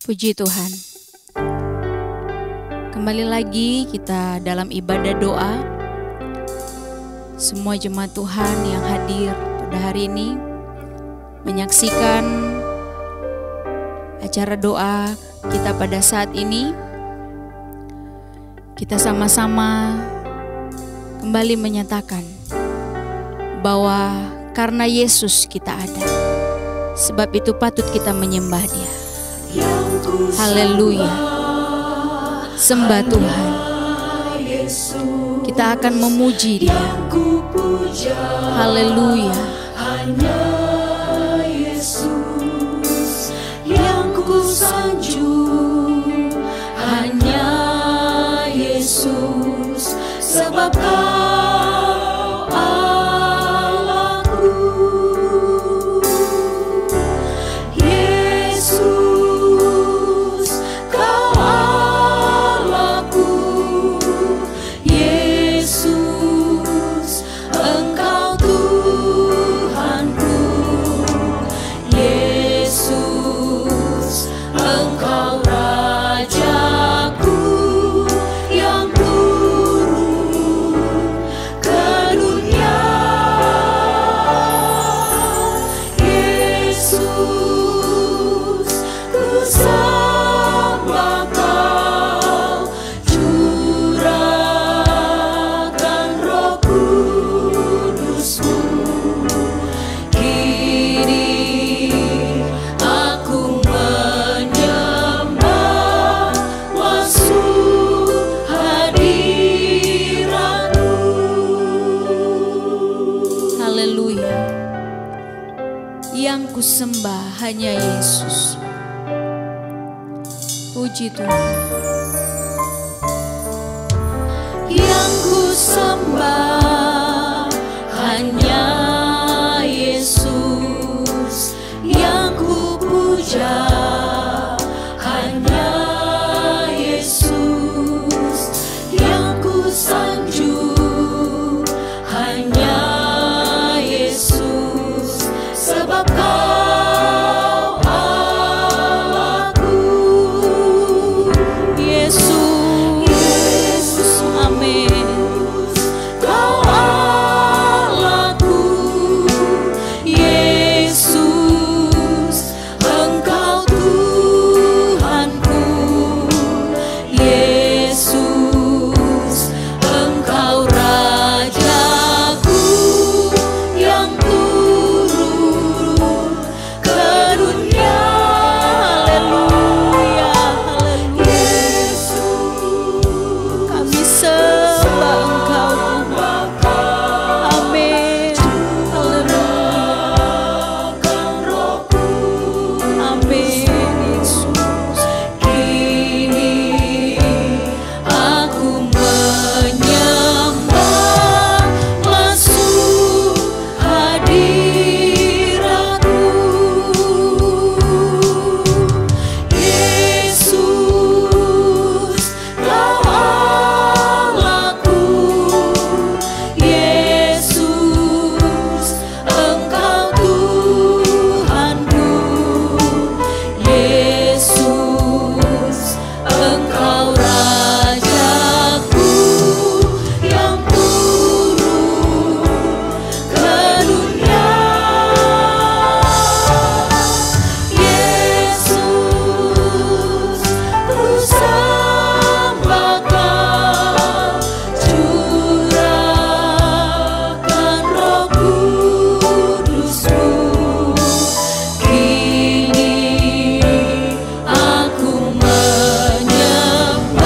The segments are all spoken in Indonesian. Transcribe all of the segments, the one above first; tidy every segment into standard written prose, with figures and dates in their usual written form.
Puji Tuhan. Kembali lagi kita dalam ibadah doa. Semua jemaat Tuhan yang hadir pada hari ini menyaksikan acara doa kita pada saat ini. Kita sama-sama kembali menyatakan bahwa karena Yesus kita ada, sebab itu patut kita menyembah Dia. Haleluya. Sembah Tuhan. Kita akan memuji Dia. Haleluya. Hanya Yesus yang ku sanjung, hanya Yesus, sebab Kau Allahku. Yesus, Kau Allahku. Yesus, Engkau Tuhanku. Yesus, Engkau Rajaku yang turun ke dunia. Yesus, ku sembah Kau, curahkan Roh Kudus-Mu. Kini aku menyembah, masuk hadirat-Mu. Haleluya. Yang ku sembah hanya Yesus. Puji Tuhan. Yang ku sembah hanya Yesus, yang ku puja hanya Yesus, yang ku sanjung hanya Yesus, sebab Kau Allahku. Yesus. Amin. Kau Allahku. Yesus, Engkau Tuhanku. Yesus, Engkau Rajaku yang turun ke dunia. Haleluya. Haleluya. Yesus, Kami sembah Engkau Tuhan. Amin. Haleluya. Amin. Yesus. Kini aku menyembah, masuk hadirat-Mu. Yesus, Kau Allahku. Yesus, Engkau Tuhanku. Yesus, Engkau Rajaku yang turun ke dunia. Yesus, ku sembah Kau, curahkan Roh Kudus-Mu. Kini aku menyembah,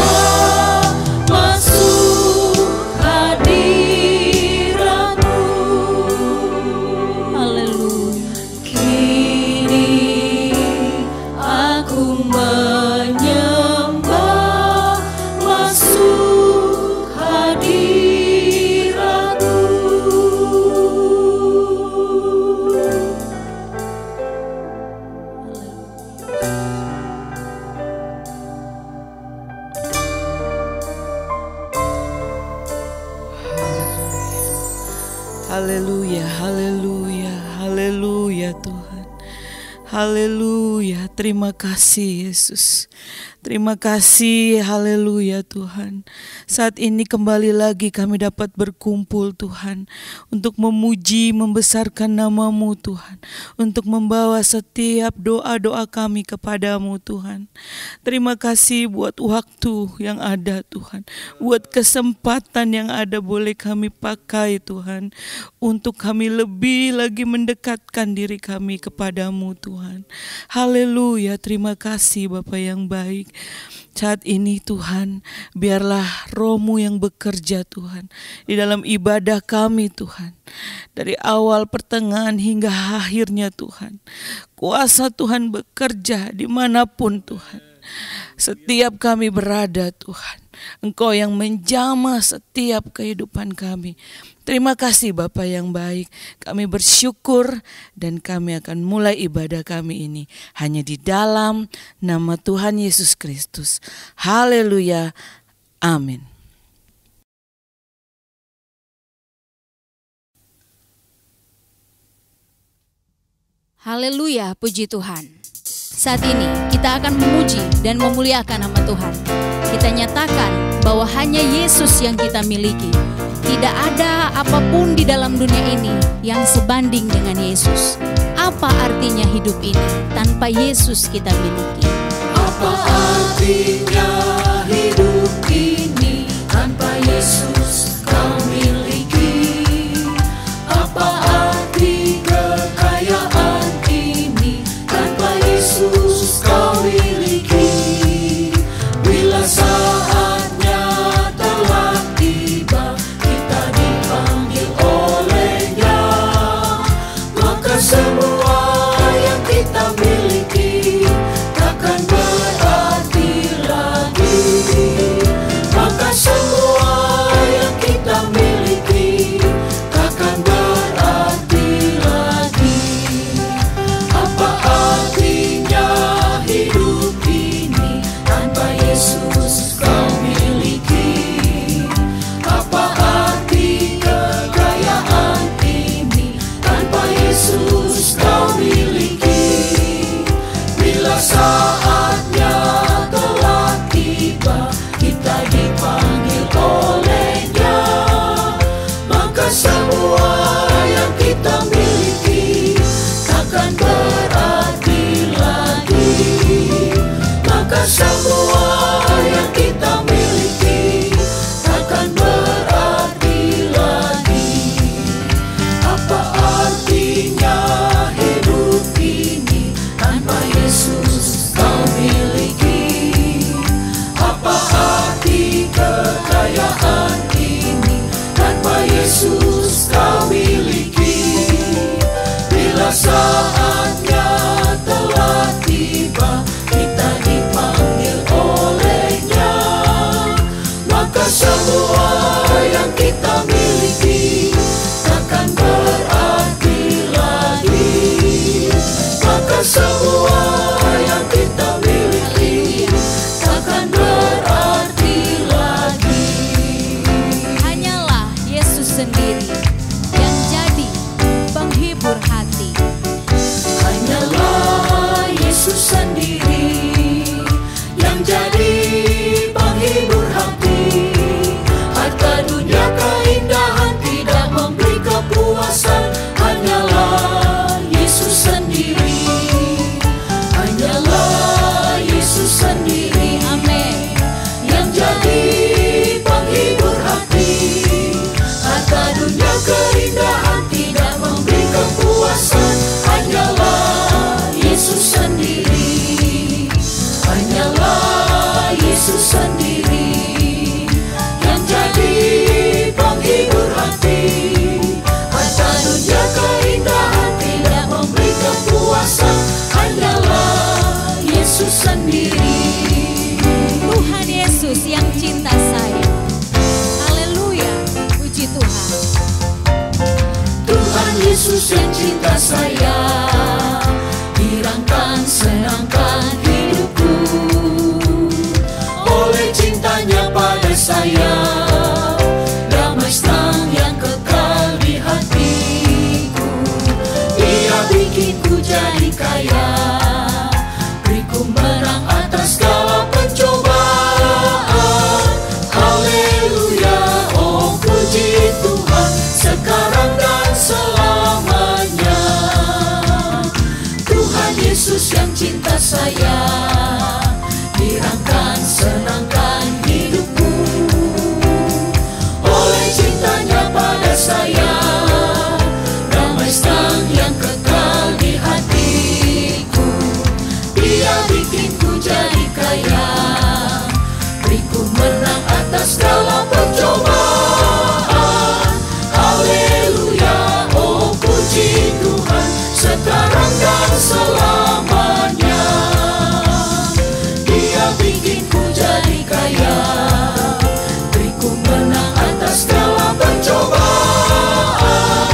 masuk hadirat-Mu. Haleluya. Kini aku menyembah, masuk hadirat-Mu. Haleluya, haleluya, haleluya Tuhan. Haleluya, terima kasih Yesus. Terima kasih, haleluya Tuhan. Saat ini kembali lagi kami dapat berkumpul Tuhan, untuk memuji, membesarkan nama-Mu Tuhan, untuk membawa setiap doa-doa kami kepadamu Tuhan. Terima kasih buat waktu yang ada Tuhan, buat kesempatan yang ada boleh kami pakai Tuhan, untuk kami lebih lagi mendekatkan diri kami kepadamu Tuhan. Haleluya, terima kasih Bapa yang baik. Saat ini Tuhan, biarlah Roh-Mu yang bekerja Tuhan di dalam ibadah kami Tuhan. Dari awal, pertengahan hingga akhirnya Tuhan. Kuasa Tuhan bekerja dimanapun Tuhan. Setiap kami berada Tuhan, Engkau yang menjamah setiap kehidupan kami. Terima kasih Bapa yang baik. Kami bersyukur dan kami akan mulai ibadah kami ini hanya di dalam nama Tuhan Yesus Kristus. Haleluya. Amin. Haleluya, puji Tuhan. Saat ini kita akan memuji dan memuliakan nama Tuhan. Kita nyatakan bahwa hanya Yesus yang kita miliki. Tidak ada apapun di dalam dunia ini yang sebanding dengan Yesus. Apa artinya hidup ini tanpa Yesus kita miliki? Apa artinya hidup ini tanpa Yesus kau miliki? Apa arti kekayaan ini tanpa Yesus kau miliki? Bila saatnya telah tiba, kita dipanggil olehnya, maka semua yang kita miliki takkan berarti lagi. Maka semua yang kita miliki takkan berarti lagi. Apa artinya hidup ini tanpa Yesus kau miliki? Apa arti kekayaan ini tanpa Yesus kau miliki? Bila saatnya telah tiba, kita dipanggil olehnya, maka semua yang kita miliki takkan berarti lagi. Maka semua yang kita miliki takkan berarti lagi. Apa artinya hidup ini tanpa Yesus kau miliki? Apa arti kekayaan ini tanpa Yesus kau miliki? Bila saatnya telah tiba, kita dipanggil olehnya, maka semua yang kita miliki takkan berarti lagi. Maka semua yang kita miliki takkan berarti lagi. Hanyalah Yesus sendiri yang jadi penghibur hati. Hanyalah Yesus sendiri yang jadi penghibur hati. Harta dunia keindahan tidak memberi kepuasan. Hanyalah Yesus sendiri. Hanyalah Yesus sendiri. Amin. Yang jadi penghibur hati. Harta dunia keindahan tidak memberi kepuasan. Hanyalah Yesus sendiri. Hanyalah Yesus sendiri yang jadi penghibur hati. Harta dunia keindahan tidak memberi kepuasan. Hanyalah Yesus sendiri. Tuhan Yesus yang cinta saya. Haleluya, puji Tuhan. Tuhan Yesus yang cinta saya, hirangkan, senangkan hidupku oleh cintanya pada saya. Damai senang yang kekal di hatiku, Dia bikinku jadi kaya. Tuhan Yesus yang cinta saya, dirangkan senangkan hidupku. Oleh cintanya pada saya, damai senang yang kekal di hatiku. Dia bikinku jadi kaya, beriku menang atas segala percobaan. Haleluya, oh puji Tuhan, sekarang dan selamanya. Dia bikinku jadi kaya, beriku menang atas segala percobaan.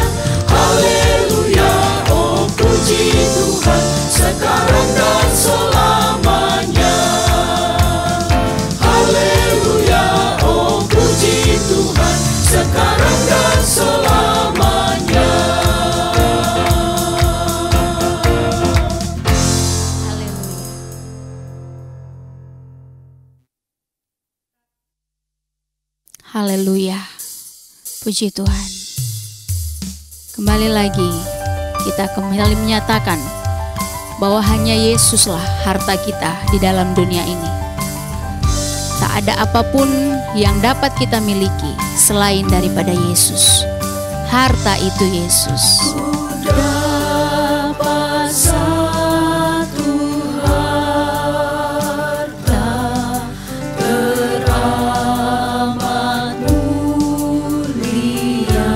Haleluya, oh puji Tuhan, sekarang dan selamanya. Haleluya, oh puji Tuhan, sekarang dan selamanya. Haleluya. Puji Tuhan. Kembali lagi kita kembali menyatakan bahwa hanya Yesuslah harta kita di dalam dunia ini. Tak ada apapun yang dapat kita miliki selain daripada Yesus. Harta itu Yesus. Dapat satu harta teramat mulia,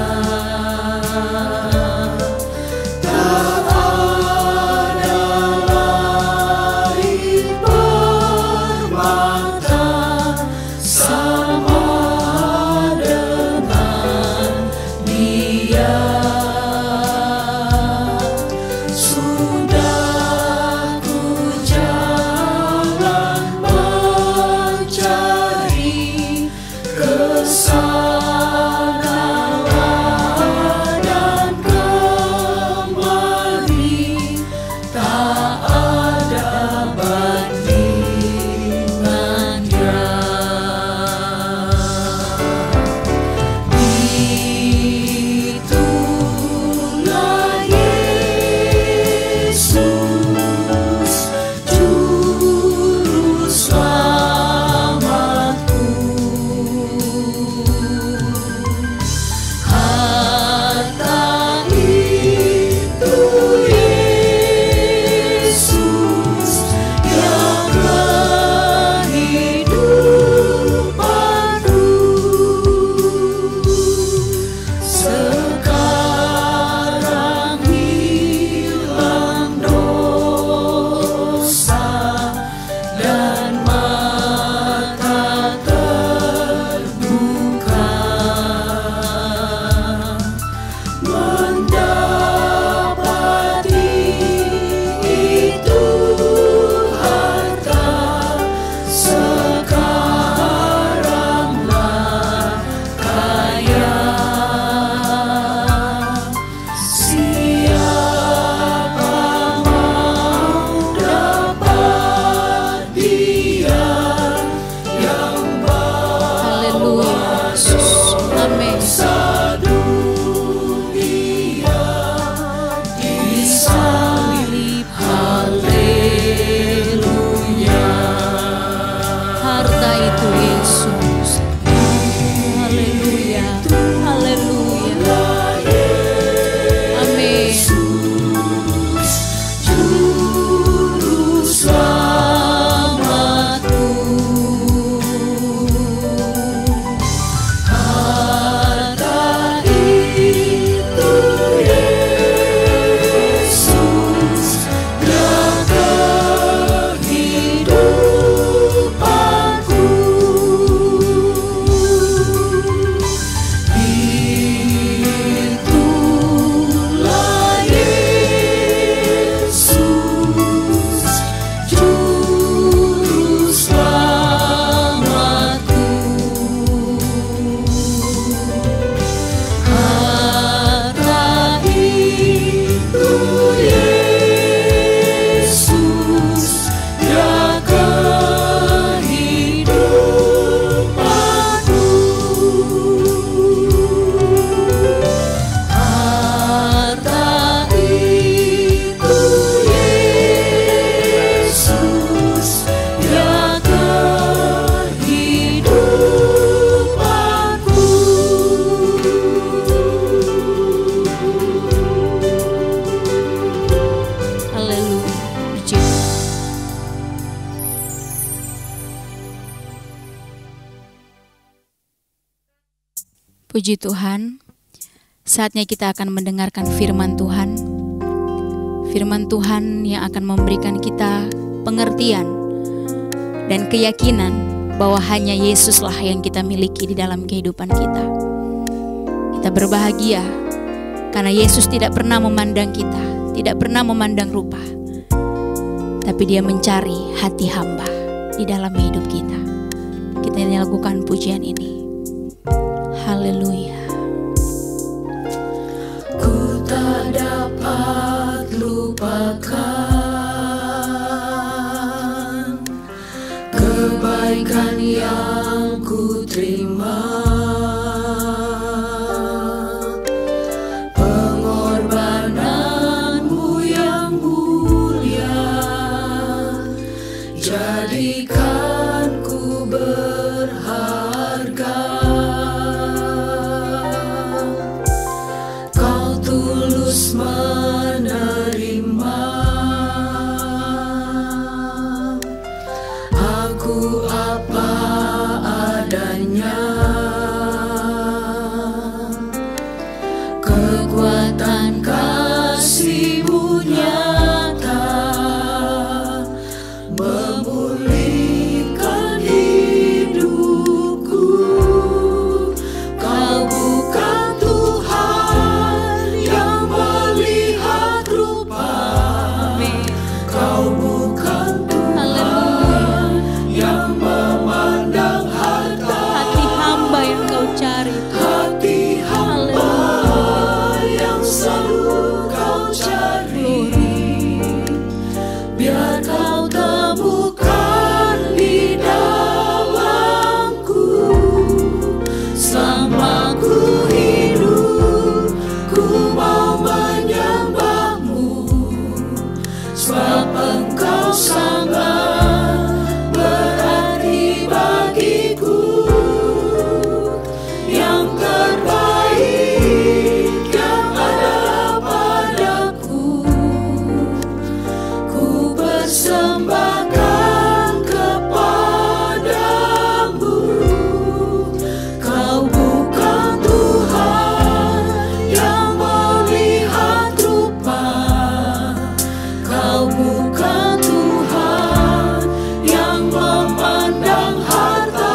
tak ada lain permata sama dengan Dia. Puji Tuhan, saatnya kita akan mendengarkan firman Tuhan. Firman Tuhan yang akan memberikan kita pengertian dan keyakinan bahwa hanya Yesuslah yang kita miliki di dalam kehidupan kita. Kita berbahagia karena Yesus tidak pernah memandang kita, tidak pernah memandang rupa, tapi Dia mencari hati hamba di dalam hidup kita. Kita lakukan pujian ini. Haleluya. Ku tak dapat lupakan kebaikan yang ku terima, pengorbananmu yang mulia, jadikan ku berharga. Kau tulus menerima aku apa adanya. Kekuatan kasih-Mu nyata memulihkan hidupku. Kau bukan Tuhan yang melihat rupa, Kau bukan Tuhan yang memandang harta. Hati hamba yang Kau cari, Hati hamba yang selalu Kau cari, biar Kau temukan di dalamku. Selama ku hidup, ku mau menyembah-Mu, sebab Engkau sangat berarti bagiku. Yang terbaik yang ada padaku, ku persembahkan kepadamu. Kau bukan Tuhan yang melihat rupa, Kau bukan Tuhan yang memandang harta.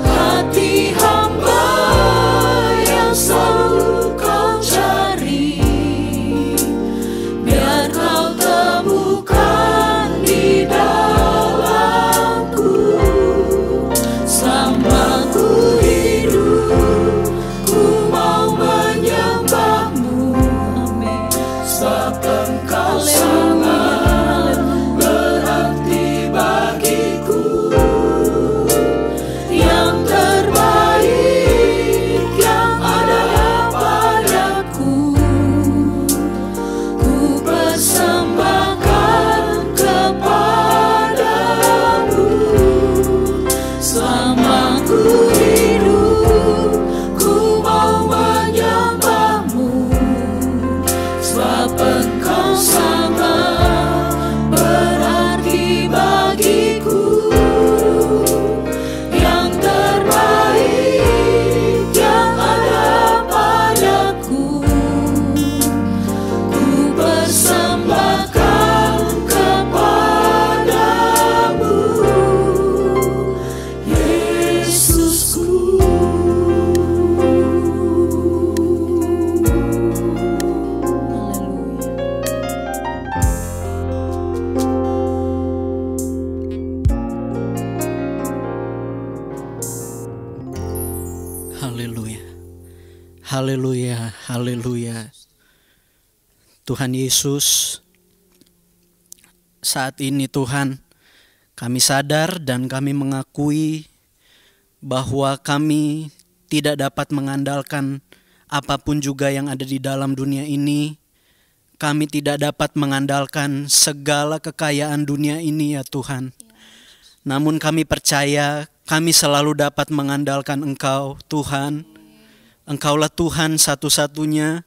Hati hamba yang selalu Kau cari, biar Kau temukan di dalamku. Selama ku hidup, ku mau menyembah-Mu, sebab Engkau sangat berarti bagiku. Yang terbaik yang ada padaku, ku persembahkan kepadamu. Selama ku hidup, ku mau menyembah-Mu, sebab Engkau sangat berarti bagiku. Yang terbaik yang ada padaku, ku persembahkan kepadamu, Yesusku. Haleluya. Haleluya. Haleluya. Tuhan Yesus, saat ini Tuhan, kami sadar dan kami mengakui bahwa kami tidak dapat mengandalkan apapun juga yang ada di dalam dunia ini. Kami tidak dapat mengandalkan segala kekayaan dunia ini ya Tuhan. Namun kami percaya kami selalu dapat mengandalkan Engkau Tuhan. Engkaulah Tuhan satu-satunya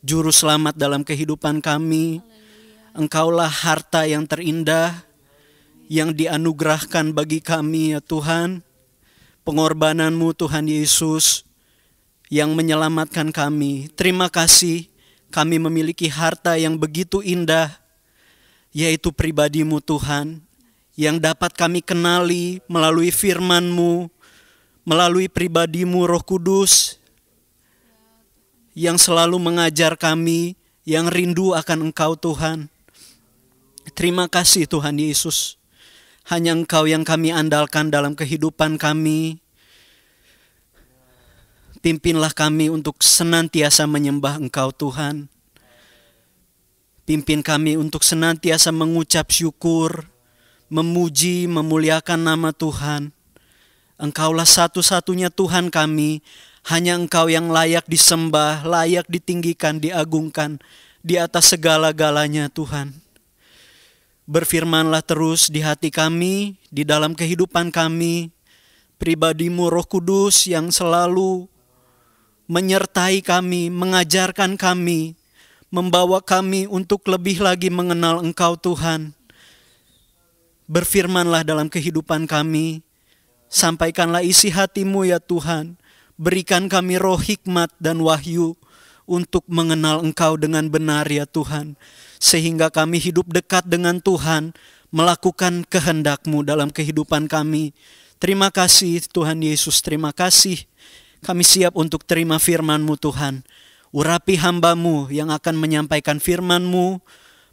juru selamat dalam kehidupan kami. Engkaulah harta yang terindah yang dianugerahkan bagi kami ya Tuhan. pengorbanan-Mu Tuhan Yesus yang menyelamatkan kami. Terima kasih kami memiliki harta yang begitu indah, yaitu pribadi-Mu Tuhan, yang dapat kami kenali melalui firman-Mu, melalui pribadi-Mu Roh Kudus, yang selalu mengajar kami, yang rindu akan Engkau Tuhan. Terima kasih Tuhan Yesus. Hanya Engkau yang kami andalkan dalam kehidupan kami. Pimpinlah kami untuk senantiasa menyembah Engkau Tuhan. Pimpin kami untuk senantiasa mengucap syukur, memuji, memuliakan nama Tuhan. Engkaulah satu-satunya Tuhan kami. Hanya Engkau yang layak disembah, layak ditinggikan, diagungkan di atas segala-galanya Tuhan. Berfirmanlah terus di hati kami, di dalam kehidupan kami, pribadi-Mu Roh Kudus yang selalu menyertai kami, mengajarkan kami, membawa kami untuk lebih lagi mengenal Engkau Tuhan. Berfirmanlah dalam kehidupan kami, sampaikanlah isi hati-Mu ya Tuhan. Berikan kami roh hikmat dan wahyu untuk mengenal Engkau dengan benar ya Tuhan. Sehingga kami hidup dekat dengan Tuhan, melakukan kehendak-Mu dalam kehidupan kami. Terima kasih Tuhan Yesus, terima kasih. Kami siap untuk terima firman-Mu Tuhan. Urapi hamba-Mu yang akan menyampaikan firman-Mu.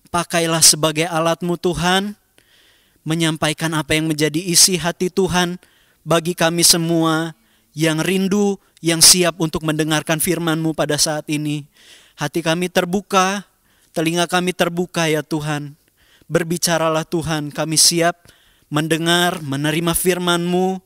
Pakailah sebagai alat-Mu Tuhan. Menyampaikan apa yang menjadi isi hati Tuhan bagi kami semua yang rindu, yang siap untuk mendengarkan firman-Mu pada saat ini. Hati kami terbuka, telinga kami terbuka ya Tuhan. Berbicaralah Tuhan, kami siap mendengar, menerima firman-Mu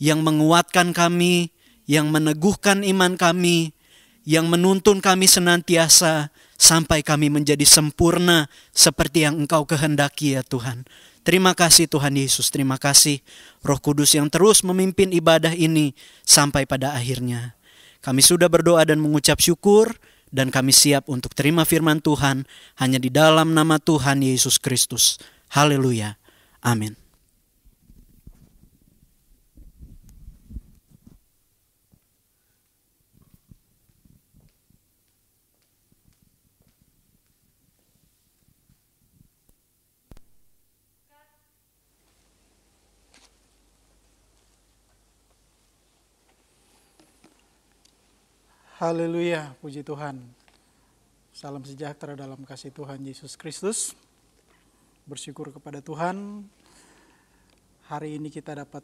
yang menguatkan kami, yang meneguhkan iman kami, yang menuntun kami senantiasa sampai kami menjadi sempurna seperti yang Engkau kehendaki ya Tuhan. Terima kasih Tuhan Yesus, terima kasih Roh Kudus yang terus memimpin ibadah ini sampai pada akhirnya. Kami sudah berdoa dan mengucap syukur dan kami siap untuk terima firman Tuhan hanya di dalam nama Tuhan Yesus Kristus. Haleluya. Amin. Haleluya, puji Tuhan. Salam sejahtera dalam kasih Tuhan Yesus Kristus. Bersyukur kepada Tuhan. Hari ini kita dapat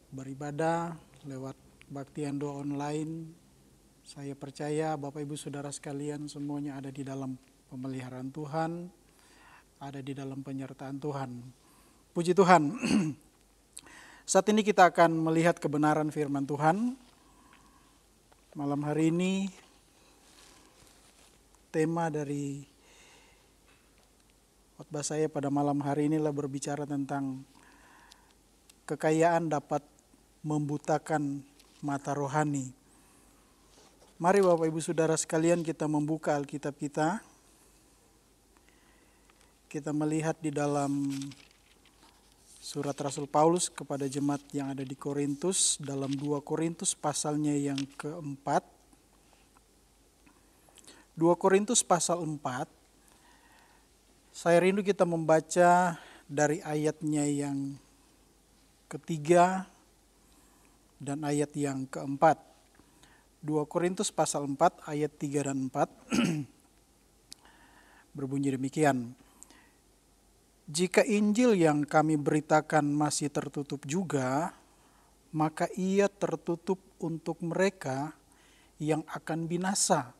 beribadah lewat baktian doa online. Saya percaya Bapak Ibu Saudara sekalian semuanya ada di dalam pemeliharaan Tuhan, ada di dalam penyertaan Tuhan. Puji Tuhan. Saat ini kita akan melihat kebenaran firman Tuhan. Malam hari ini tema dari khotbah saya pada malam hari ini adalah berbicara tentang kekayaan dapat membutakan mata rohani. Mari Bapak Ibu Saudara sekalian kita membuka Alkitab kita. Kita melihat di dalam surat Rasul Paulus kepada jemaat yang ada di Korintus, dalam 2 Korintus pasalnya yang keempat. 2 Korintus pasal 4, saya rindu kita membaca dari ayatnya yang ketiga dan ayat yang keempat. 2 Korintus pasal 4 ayat 3 dan 4 berbunyi demikian. Jika Injil yang kami beritakan masih tertutup juga, maka ia tertutup untuk mereka yang akan binasa,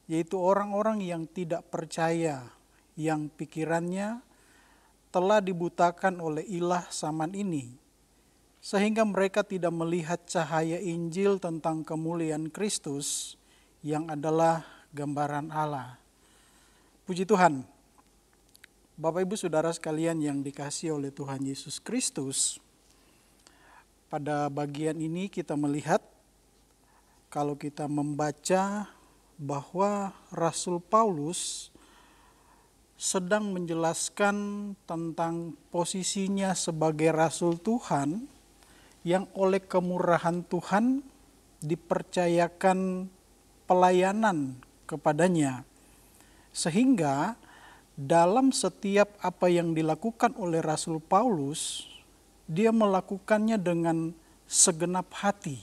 yaitu orang-orang yang tidak percaya, yang pikirannya telah dibutakan oleh ilah zaman ini, sehingga mereka tidak melihat cahaya Injil tentang kemuliaan Kristus yang adalah gambaran Allah. Puji Tuhan. Bapak Ibu Saudara sekalian yang dikasihi oleh Tuhan Yesus Kristus, pada bagian ini kita melihat kalau kita membaca bahwa Rasul Paulus sedang menjelaskan tentang posisinya sebagai Rasul Tuhan yang oleh kemurahan Tuhan dipercayakan pelayanan kepadanya. Sehingga dalam setiap apa yang dilakukan oleh Rasul Paulus, dia melakukannya dengan segenap hati.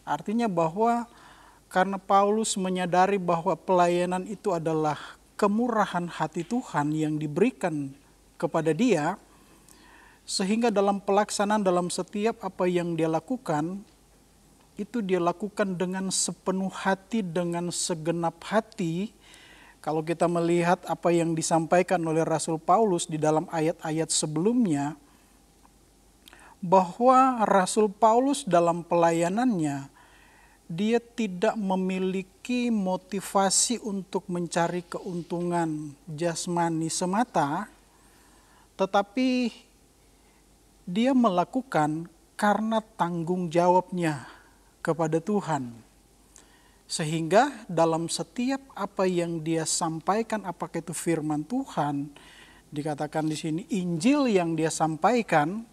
Artinya bahwa karena Paulus menyadari bahwa pelayanan itu adalah kemurahan hati Tuhan yang diberikan kepada dia, sehingga dalam pelaksanaan dalam setiap apa yang dia lakukan, itu dia lakukan dengan sepenuh hati, dengan segenap hati. Kalau kita melihat apa yang disampaikan oleh Rasul Paulus di dalam ayat-ayat sebelumnya, bahwa Rasul Paulus dalam pelayanannya, dia tidak memiliki motivasi untuk mencari keuntungan jasmani semata, tetapi dia melakukan karena tanggung jawabnya kepada Tuhan. Sehingga dalam setiap apa yang dia sampaikan, apakah itu firman Tuhan, dikatakan di sini Injil yang dia sampaikan,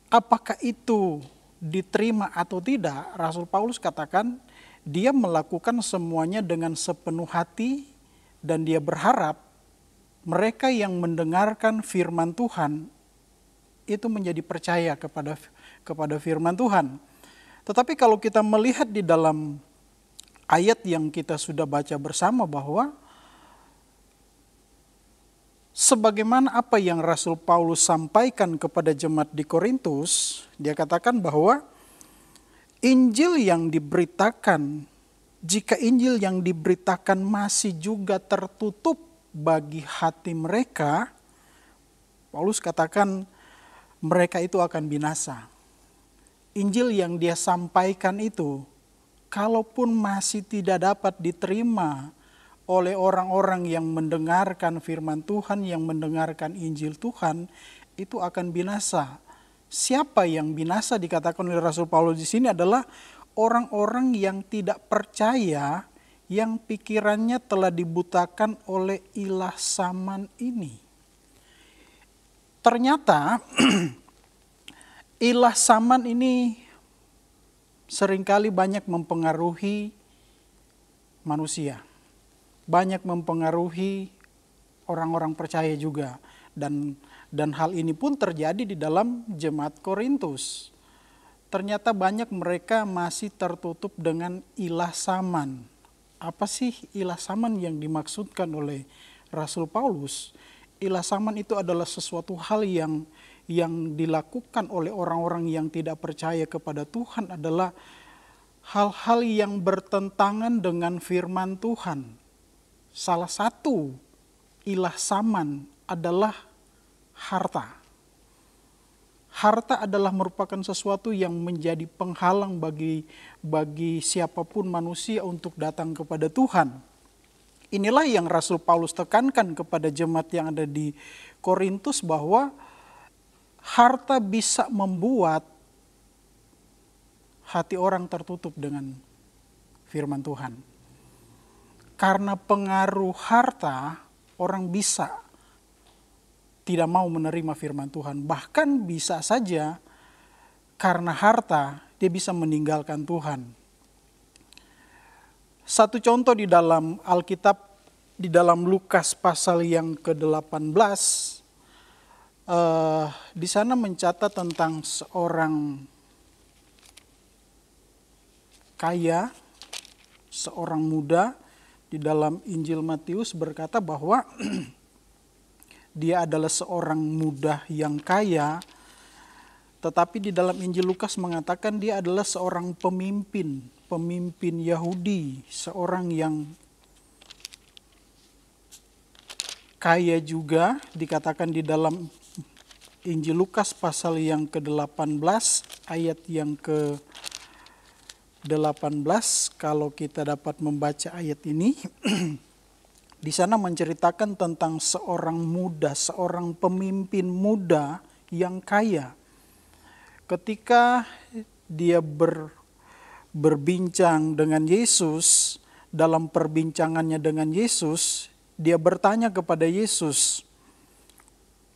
apakah itu diterima atau tidak, Rasul Paulus katakan dia melakukan semuanya dengan sepenuh hati dan dia berharap mereka yang mendengarkan firman Tuhan itu menjadi percaya kepada firman Tuhan. Tetapi kalau kita melihat di dalam ayat yang kita sudah baca bersama, bahwa sebagaimana apa yang Rasul Paulus sampaikan kepada jemaat di Korintus, dia katakan bahwa Injil yang diberitakan, jika Injil yang diberitakan masih juga tertutup bagi hati mereka, Paulus katakan mereka itu akan binasa. Injil yang dia sampaikan itu, kalaupun masih tidak dapat diterima oleh orang-orang yang mendengarkan firman Tuhan, yang mendengarkan Injil Tuhan, itu akan binasa. Siapa yang binasa dikatakan oleh Rasul Paulus di sini adalah orang-orang yang tidak percaya, yang pikirannya telah dibutakan oleh ilah zaman ini. Ternyata ilah zaman ini seringkali banyak mempengaruhi manusia. Banyak mempengaruhi orang-orang percaya juga, dan hal ini pun terjadi di dalam jemaat Korintus. Ternyata banyak mereka masih tertutup dengan ilah zaman. Apa sih ilah zaman yang dimaksudkan oleh Rasul Paulus? Ilah zaman itu adalah sesuatu hal yang dilakukan oleh orang-orang yang tidak percaya kepada Tuhan, adalah hal-hal yang bertentangan dengan firman Tuhan. Salah satu ilah zaman adalah harta. Harta adalah merupakan sesuatu yang menjadi penghalang bagi siapapun manusia untuk datang kepada Tuhan. Inilah yang Rasul Paulus tekankan kepada jemaat yang ada di Korintus, bahwa harta bisa membuat hati orang tertutup dengan firman Tuhan. Karena pengaruh harta, orang bisa tidak mau menerima firman Tuhan. Bahkan bisa saja karena harta, dia bisa meninggalkan Tuhan. Satu contoh di dalam Alkitab, di dalam Lukas pasal yang ke-18, di sana mencatat tentang seorang kaya, seorang muda. Di dalam Injil Matius berkata bahwa dia adalah seorang muda yang kaya, tetapi di dalam Injil Lukas mengatakan dia adalah seorang pemimpin Yahudi, seorang yang kaya juga. Dikatakan di dalam Injil Lukas pasal yang ke-18 ayat yang ke-18, kalau kita dapat membaca ayat ini, di sana menceritakan tentang seorang muda, seorang pemimpin muda yang kaya. Ketika dia berbincang dengan Yesus, dalam perbincangannya dengan Yesus, dia bertanya kepada Yesus,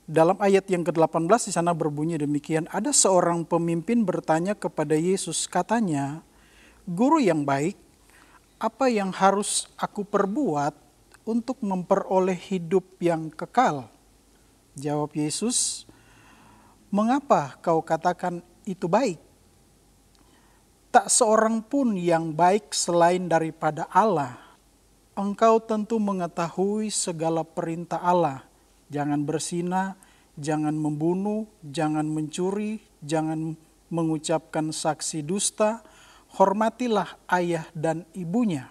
Dalam ayat yang ke-18 di sana berbunyi demikian, ada seorang pemimpin bertanya kepada Yesus, katanya, "Guru yang baik, apa yang harus aku perbuat untuk memperoleh hidup yang kekal?" Jawab Yesus, "Mengapa kau katakan itu baik? Tak seorang pun yang baik selain daripada Allah. Engkau tentu mengetahui segala perintah Allah. Jangan berzina, jangan membunuh, jangan mencuri, jangan mengucapkan saksi dusta, hormatilah ayah dan ibumu.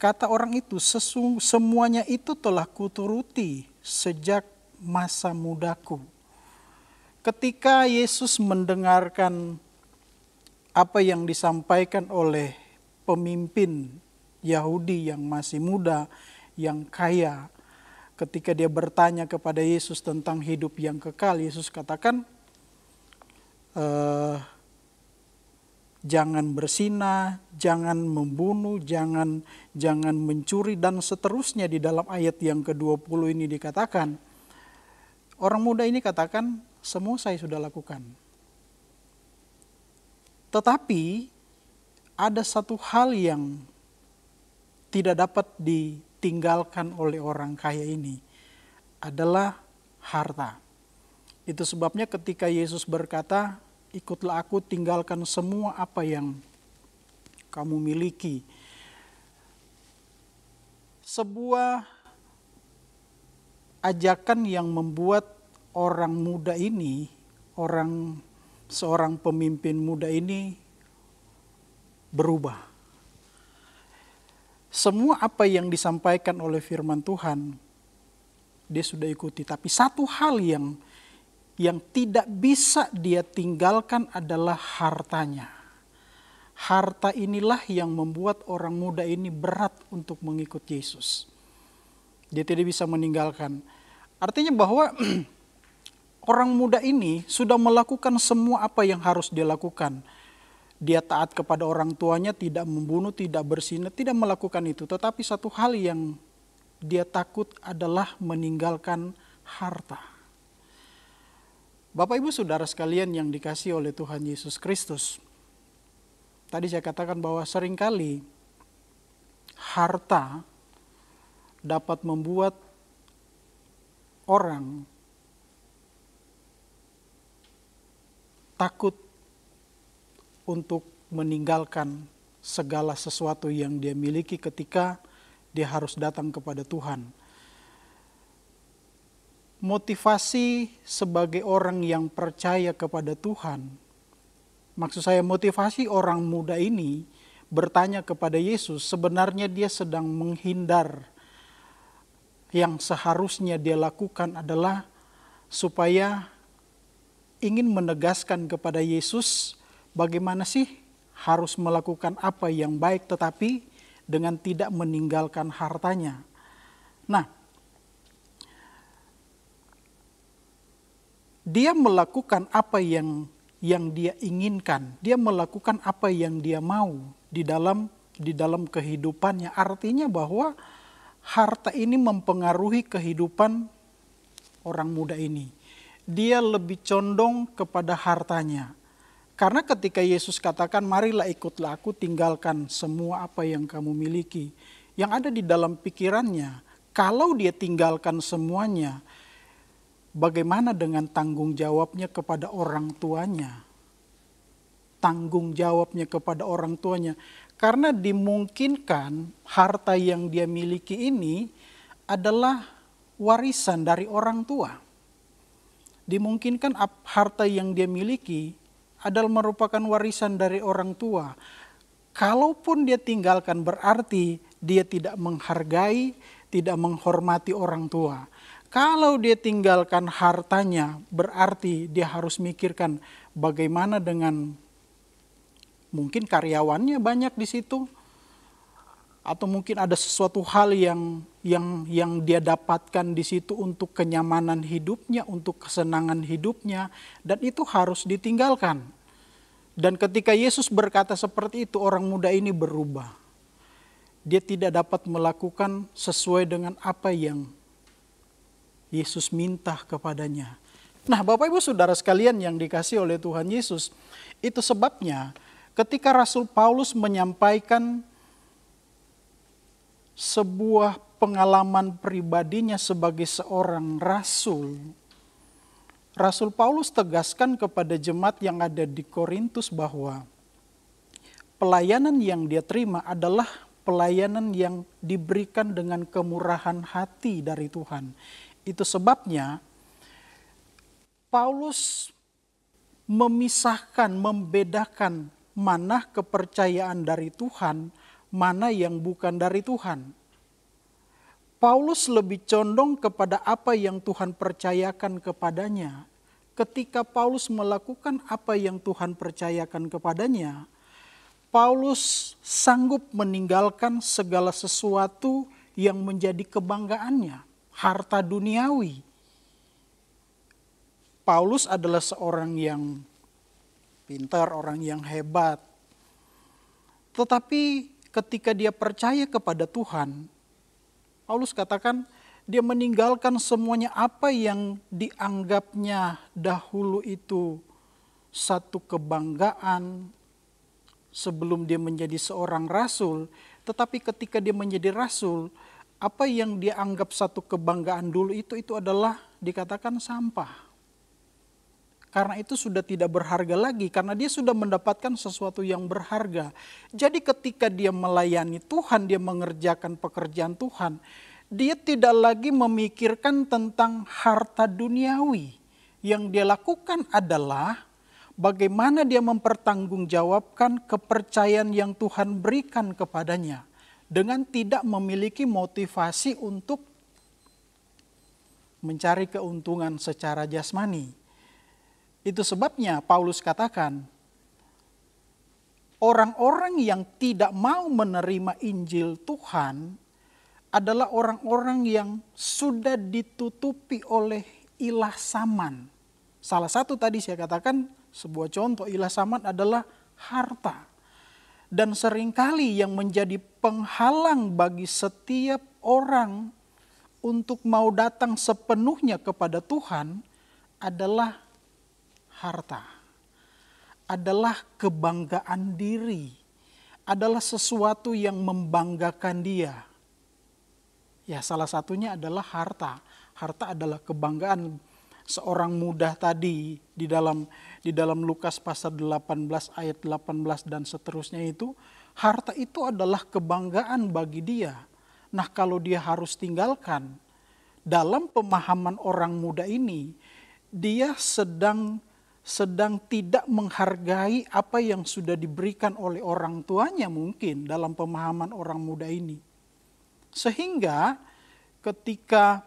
Kata orang itu, semuanya itu telah kuturuti sejak masa mudaku." Ketika Yesus mendengarkan apa yang disampaikan oleh pemimpin Yahudi yang masih muda, yang kaya, ketika dia bertanya kepada Yesus tentang hidup yang kekal, Yesus katakan, jangan berzina, jangan membunuh, jangan mencuri, dan seterusnya. Di dalam ayat yang ke-20 ini dikatakan, orang muda ini katakan, semua saya sudah lakukan. Tetapi ada satu hal yang tidak dapat ditinggalkan oleh orang kaya ini, adalah harta. Itu sebabnya ketika Yesus berkata, "Ikutlah aku, tinggalkan semua apa yang kamu miliki." Sebuah ajakan yang membuat orang muda ini, seorang pemimpin muda ini berubah. Semua apa yang disampaikan oleh firman Tuhan, dia sudah ikuti. Tapi satu hal yang tidak bisa dia tinggalkan adalah hartanya. Harta inilah yang membuat orang muda ini berat untuk mengikut Yesus. Dia tidak bisa meninggalkan. Artinya bahwa orang muda ini sudah melakukan semua apa yang harus dia lakukan. Dia taat kepada orang tuanya, tidak membunuh, tidak berzina, tidak melakukan itu. Tetapi satu hal yang dia takut adalah meninggalkan harta. Bapak Ibu Saudara sekalian yang dikasihi oleh Tuhan Yesus Kristus. Tadi saya katakan bahwa seringkali harta dapat membuat orang takut untuk meninggalkan segala sesuatu yang dia miliki ketika dia harus datang kepada Tuhan. Motivasi sebagai orang yang percaya kepada Tuhan, maksud saya motivasi orang muda ini bertanya kepada Yesus, sebenarnya dia sedang menghindar. Yang seharusnya dia lakukan adalah supaya ingin menegaskan kepada Yesus bagaimana sih harus melakukan apa yang baik tetapi dengan tidak meninggalkan hartanya. Nah, dia melakukan apa yang dia inginkan, dia melakukan apa yang dia mau di dalam kehidupannya. Artinya bahwa harta ini mempengaruhi kehidupan orang muda ini. Dia lebih condong kepada hartanya. Karena ketika Yesus katakan, "Marilah ikutlah aku, tinggalkan semua apa yang kamu miliki." Yang ada di dalam pikirannya, kalau dia tinggalkan semuanya, bagaimana dengan tanggung jawabnya kepada orang tuanya? Tanggung jawabnya kepada orang tuanya. Karena dimungkinkan harta yang dia miliki ini adalah warisan dari orang tua. Dimungkinkan harta yang dia miliki adalah merupakan warisan dari orang tua. Kalaupun dia tinggalkan berarti dia tidak menghargai, tidak menghormati orang tua. Kalau dia tinggalkan hartanya berarti dia harus mikirkan bagaimana dengan mungkin karyawannya banyak di situ. Atau mungkin ada sesuatu hal yang dia dapatkan di situ untuk kenyamanan hidupnya, untuk kesenangan hidupnya. Dan itu harus ditinggalkan. Dan ketika Yesus berkata seperti itu, orang muda ini berubah. Dia tidak dapat melakukan sesuai dengan apa yang Yesus minta kepadanya. Nah, Bapak Ibu Saudara sekalian yang dikasihi oleh Tuhan Yesus, itu sebabnya ketika Rasul Paulus menyampaikan sebuah pengalaman pribadinya sebagai seorang rasul, Rasul Paulus tegaskan kepada jemaat yang ada di Korintus bahwa pelayanan yang dia terima adalah pelayanan yang diberikan dengan kemurahan hati dari Tuhan. Itu sebabnya Paulus memisahkan, membedakan mana kepercayaan dari Tuhan, mana yang bukan dari Tuhan. Paulus lebih condong kepada apa yang Tuhan percayakan kepadanya. Ketika Paulus melakukan apa yang Tuhan percayakan kepadanya, Paulus sanggup meninggalkan segala sesuatu yang menjadi kebanggaannya, harta duniawi. Paulus adalah seorang yang pintar, orang yang hebat. Tetapi ketika dia percaya kepada Tuhan, Paulus katakan dia meninggalkan semuanya apa yang dianggapnya dahulu itu satu kebanggaan sebelum dia menjadi seorang rasul. Tetapi ketika dia menjadi rasul, apa yang dia anggap satu kebanggaan dulu itu adalah dikatakan sampah. Karena itu sudah tidak berharga lagi, karena dia sudah mendapatkan sesuatu yang berharga. Jadi ketika dia melayani Tuhan, dia mengerjakan pekerjaan Tuhan, dia tidak lagi memikirkan tentang harta duniawi. Yang dia lakukan adalah bagaimana dia mempertanggungjawabkan kepercayaan yang Tuhan berikan kepadanya, dengan tidak memiliki motivasi untuk mencari keuntungan secara jasmani. Itu sebabnya Paulus katakan, orang-orang yang tidak mau menerima Injil Tuhan adalah orang-orang yang sudah ditutupi oleh ilah saman. Salah satu tadi saya katakan, sebuah contoh ilah saman adalah harta. Dan seringkali yang menjadi penghalang bagi setiap orang untuk mau datang sepenuhnya kepada Tuhan adalah harta, adalah kebanggaan diri, adalah sesuatu yang membanggakan dia. Ya, salah satunya adalah harta. Harta adalah kebanggaan. Seorang muda tadi di dalam Lukas pasal 18 ayat 18 dan seterusnya itu, harta itu adalah kebanggaan bagi dia. Nah, kalau dia harus tinggalkan, dalam pemahaman orang muda ini, dia sedang tidak menghargai apa yang sudah diberikan oleh orang tuanya mungkin dalam pemahaman orang muda ini. Sehingga ketika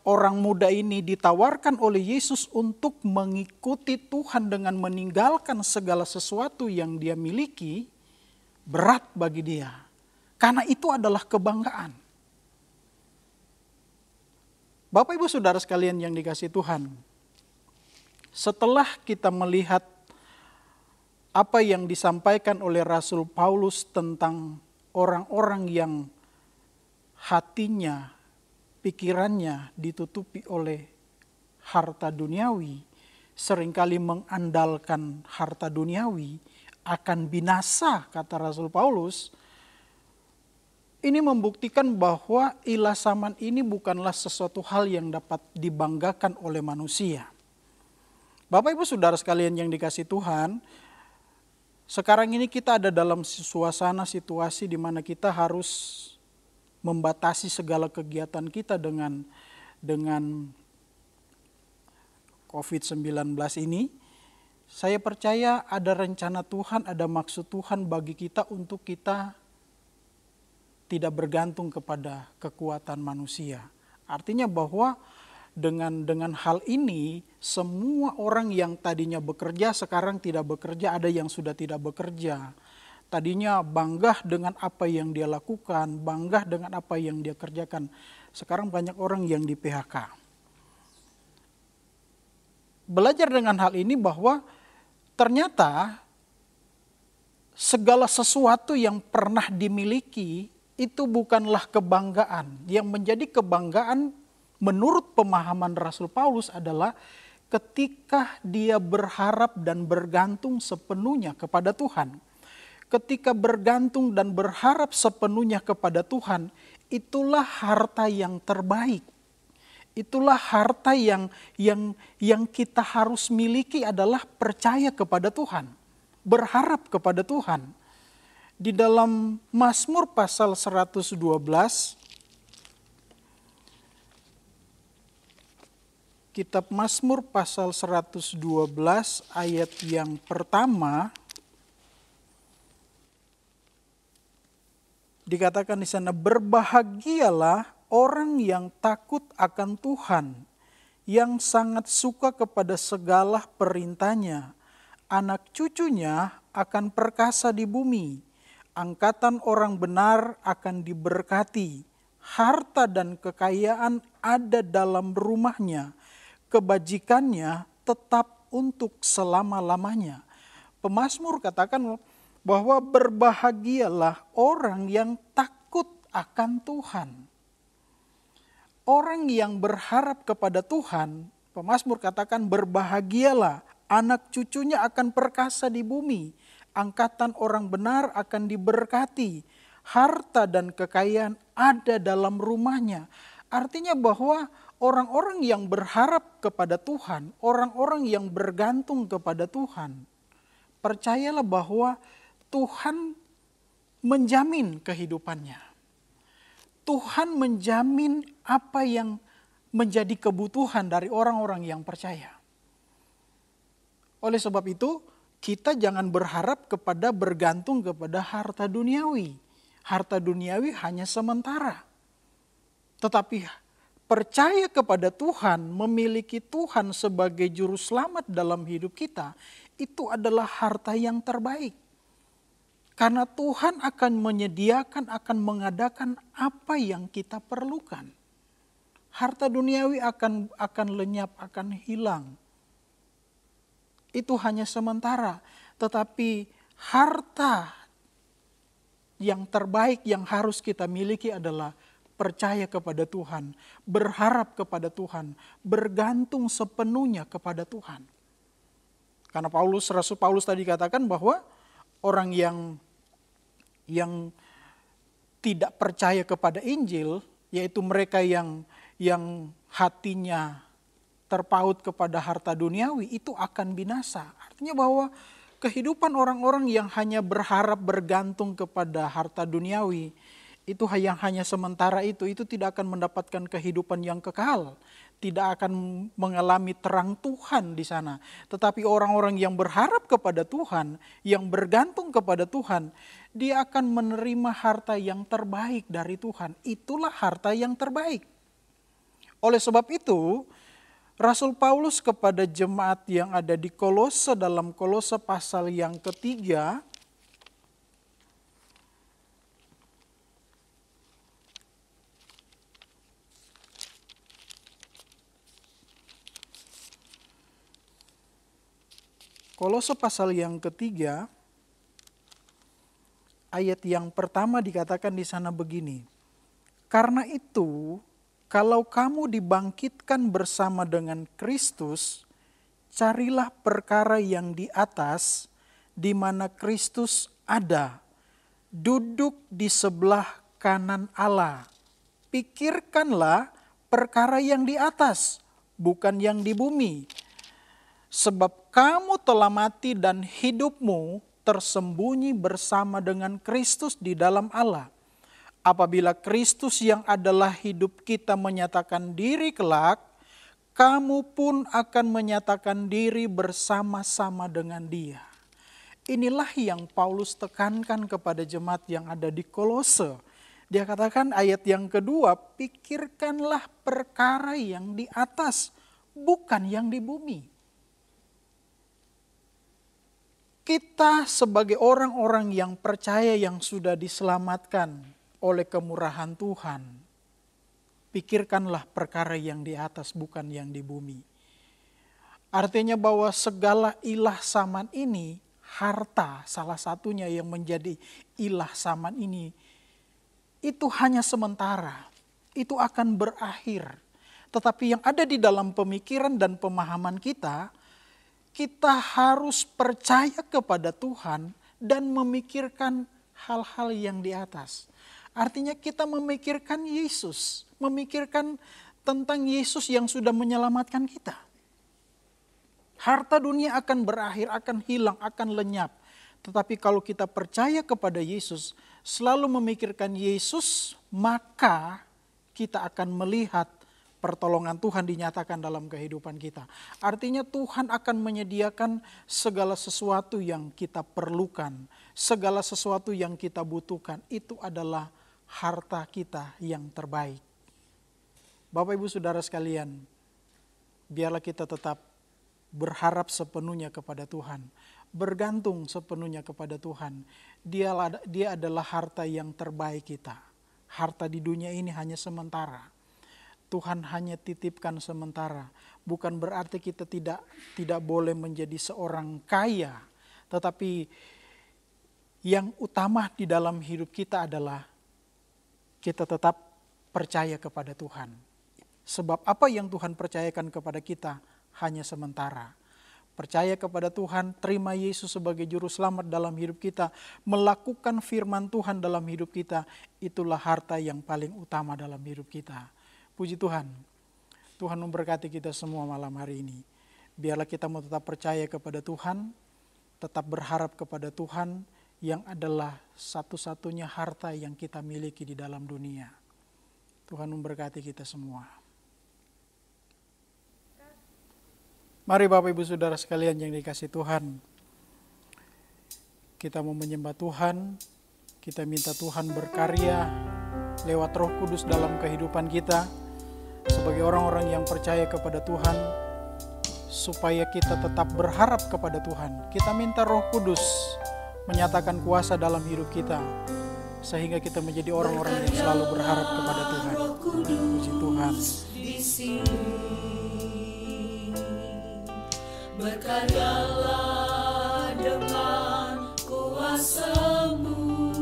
orang muda ini ditawarkan oleh Yesus untuk mengikuti Tuhan dengan meninggalkan segala sesuatu yang dia miliki, berat bagi dia. Karena itu adalah kebanggaan. Bapak Ibu Saudara sekalian yang dikasihi Tuhan, setelah kita melihat apa yang disampaikan oleh Rasul Paulus tentang orang-orang yang hatinya, pikirannya ditutupi oleh harta duniawi, seringkali mengandalkan harta duniawi, akan binasa, kata Rasul Paulus. Ini membuktikan bahwa ilah saman ini bukanlah sesuatu hal yang dapat dibanggakan oleh manusia. Bapak Ibu Saudara sekalian yang dikasihi Tuhan, sekarang ini kita ada dalam suasana situasi di mana kita harus membatasi segala kegiatan kita dengan COVID-19 ini. Saya percaya ada rencana Tuhan, ada maksud Tuhan bagi kita untuk kita tidak bergantung kepada kekuatan manusia. Artinya bahwa dengan hal ini, semua orang yang tadinya bekerja sekarang tidak bekerja, ada yang sudah tidak bekerja. Tadinya bangga dengan apa yang dia lakukan, bangga dengan apa yang dia kerjakan. Sekarang banyak orang yang di PHK. Belajar dengan hal ini bahwa ternyata segala sesuatu yang pernah dimiliki itu bukanlah kebanggaan. Yang menjadi kebanggaan menurut pemahaman Rasul Paulus adalah ketika dia berharap dan bergantung sepenuhnya kepada Tuhan. Ketika bergantung dan berharap sepenuhnya kepada Tuhan, itulah harta yang terbaik. Itulah harta yang kita harus miliki adalah percaya kepada Tuhan, berharap kepada Tuhan. Di dalam Mazmur pasal 112, kitab Mazmur pasal 112 ayat yang pertama, dikatakan di sana, berbahagialah orang yang takut akan Tuhan, yang sangat suka kepada segala perintahnya. Anak cucunya akan perkasa di bumi, angkatan orang benar akan diberkati. Harta dan kekayaan ada dalam rumahnya, kebajikannya tetap untuk selama-lamanya. Pemazmur katakan bahwa berbahagialah orang yang takut akan Tuhan. Orang yang berharap kepada Tuhan, pemazmur katakan berbahagialah, anak cucunya akan perkasa di bumi, angkatan orang benar akan diberkati, harta dan kekayaan ada dalam rumahnya. Artinya bahwa orang-orang yang berharap kepada Tuhan, orang-orang yang bergantung kepada Tuhan, percayalah bahwa Tuhan menjamin kehidupannya. Tuhan menjamin apa yang menjadi kebutuhan dari orang-orang yang percaya. Oleh sebab itu, kita jangan berharap kepada bergantung kepada harta duniawi. Harta duniawi hanya sementara. Tetapi percaya kepada Tuhan, memiliki Tuhan sebagai juru selamat dalam hidup kita, itu adalah harta yang terbaik. Karena Tuhan akan menyediakan, akan mengadakan apa yang kita perlukan. Harta duniawi akan lenyap, akan hilang. Itu hanya sementara. Tetapi harta yang terbaik yang harus kita miliki adalah percaya kepada Tuhan, berharap kepada Tuhan, bergantung sepenuhnya kepada Tuhan. Karena Rasul Paulus tadi katakan bahwa orang yang tidak percaya kepada Injil, yaitu mereka yang hatinya terpaut kepada harta duniawi, itu akan binasa. Artinya bahwa kehidupan orang-orang yang hanya berharap bergantung kepada harta duniawi, itu yang hanya sementara itu tidak akan mendapatkan kehidupan yang kekal. Tidak akan mengalami terang Tuhan di sana. Tetapi orang-orang yang berharap kepada Tuhan, yang bergantung kepada Tuhan, dia akan menerima harta yang terbaik dari Tuhan. Itulah harta yang terbaik. Oleh sebab itu, Rasul Paulus kepada jemaat yang ada di Kolose dalam Kolose pasal yang ketiga, Kolose pasal yang ketiga, ayat yang pertama dikatakan di sana begini. Karena itu, kalau kamu dibangkitkan bersama dengan Kristus, carilah perkara yang di atas, di mana Kristus ada, duduk di sebelah kanan Allah. Pikirkanlah perkara yang di atas, bukan yang di bumi. Sebab kamu telah mati dan hidupmu tersembunyi bersama dengan Kristus di dalam Allah. Apabila Kristus yang adalah hidup kita menyatakan diri kelak, kamu pun akan menyatakan diri bersama-sama dengan Dia. Inilah yang Paulus tekankan kepada jemaat yang ada di Kolose. Dia katakan ayat yang kedua, pikirkanlah perkara yang di atas, bukan yang di bumi. Kita sebagai orang-orang yang percaya yang sudah diselamatkan oleh kemurahan Tuhan, pikirkanlah perkara yang di atas bukan yang di bumi. Artinya bahwa segala ilah saman ini, harta salah satunya yang menjadi ilah saman ini, itu hanya sementara, itu akan berakhir. Tetapi yang ada di dalam pemikiran dan pemahaman kita, kita harus percaya kepada Tuhan dan memikirkan hal-hal yang di atas. Artinya kita memikirkan Yesus, memikirkan tentang Yesus yang sudah menyelamatkan kita. Harta dunia akan berakhir, akan hilang, akan lenyap. Tetapi kalau kita percaya kepada Yesus, selalu memikirkan Yesus, maka kita akan melihat pertolongan Tuhan dinyatakan dalam kehidupan kita. Artinya Tuhan akan menyediakan segala sesuatu yang kita perlukan, segala sesuatu yang kita butuhkan. Itu adalah harta kita yang terbaik. Bapak Ibu Saudara sekalian, biarlah kita tetap berharap sepenuhnya kepada Tuhan, bergantung sepenuhnya kepada Tuhan. Dia adalah harta yang terbaik kita. Harta di dunia ini hanya sementara. Tuhan hanya titipkan sementara. Bukan berarti kita tidak boleh menjadi seorang kaya, tetapi yang utama di dalam hidup kita adalah kita tetap percaya kepada Tuhan. Sebab apa yang Tuhan percayakan kepada kita hanya sementara. Percaya kepada Tuhan, terima Yesus sebagai juru selamat dalam hidup kita, melakukan firman Tuhan dalam hidup kita, itulah harta yang paling utama dalam hidup kita. Puji Tuhan. Tuhan memberkati kita semua malam hari ini. Biarlah kita mau tetap percaya kepada Tuhan, tetap berharap kepada Tuhan yang adalah satu-satunya harta yang kita miliki di dalam dunia. Tuhan memberkati kita semua. Mari Bapak Ibu Saudara sekalian yang dikasihi Tuhan, kita mau menyembah Tuhan, kita minta Tuhan berkarya lewat Roh Kudus dalam kehidupan kita, sebagai orang-orang yang percaya kepada Tuhan, supaya kita tetap berharap kepada Tuhan. Kita minta Roh Kudus menyatakan kuasa dalam hidup kita, sehingga kita menjadi orang-orang yang selalu berharap kepada Tuhan. Puji Tuhan. Berkaryalah dengan kuasa-Mu,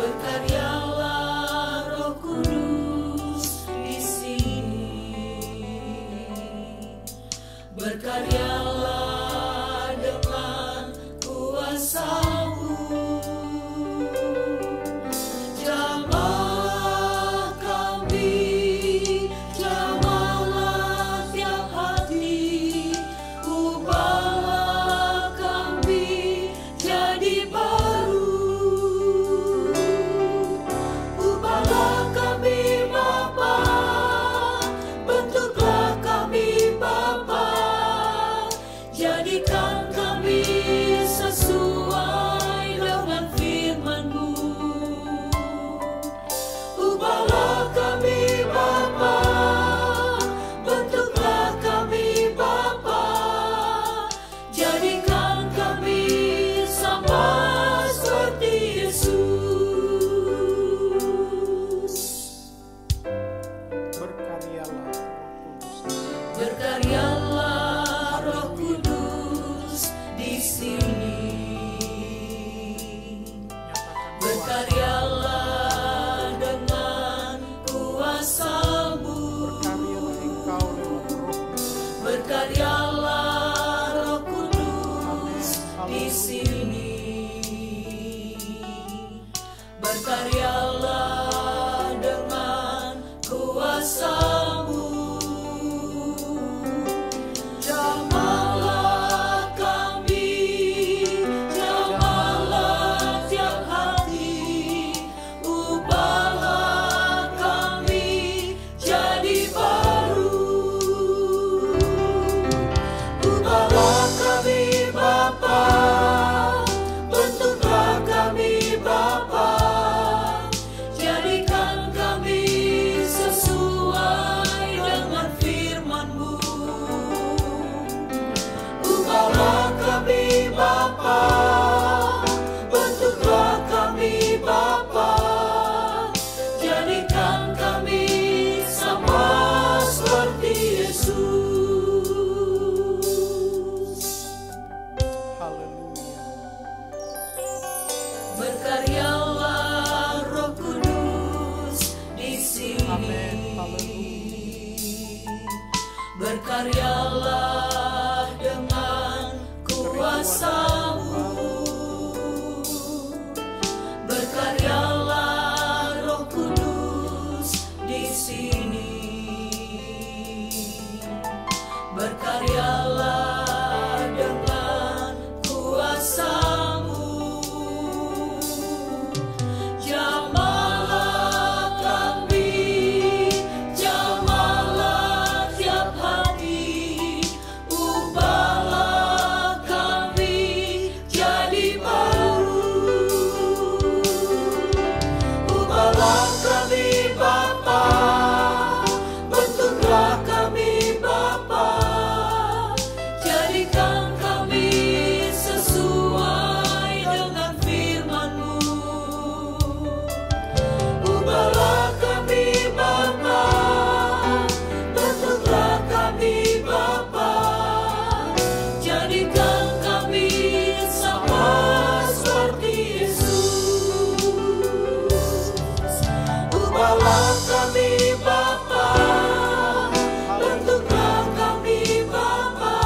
berkaryalah Roh Kudus di sini, berkaryalah dengan kuasa-Mu. Ubahlah kami Bapa, bentuklah kami Bapa,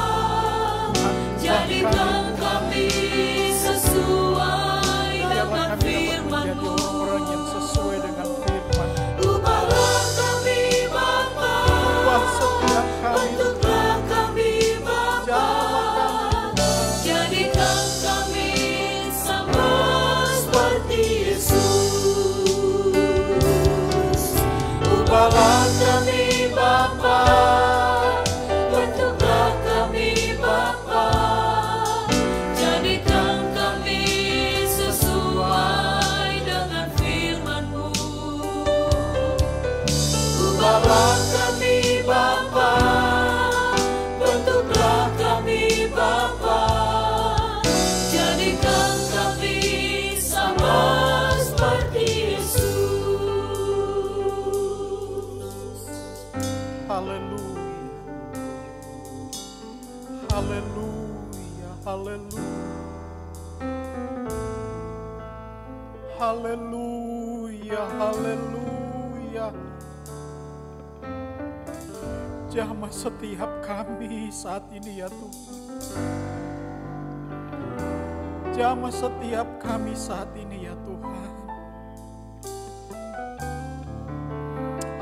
jadikan kami sesuai dengan firman-Mu. Orang yang sesuai dengan firman. Ubahlah kami Bapa, Ubah setiap kami. bentuklah kami Bapa, jadikan kami sama seperti Yesus. Ubahlah kami Bapa, bentuklah kami Bapa, jadikan kami sesuai dengan firman-Mu. Ubahlah kami Bapa, bentuklah kami Bapa, jadikan kami sama seperti Yesus. Haleluya. Haleluya. Haleluya. Haleluya. Haleluya. Jamah setiap kami saat ini ya Tuhan. Jamah setiap kami saat ini ya Tuhan.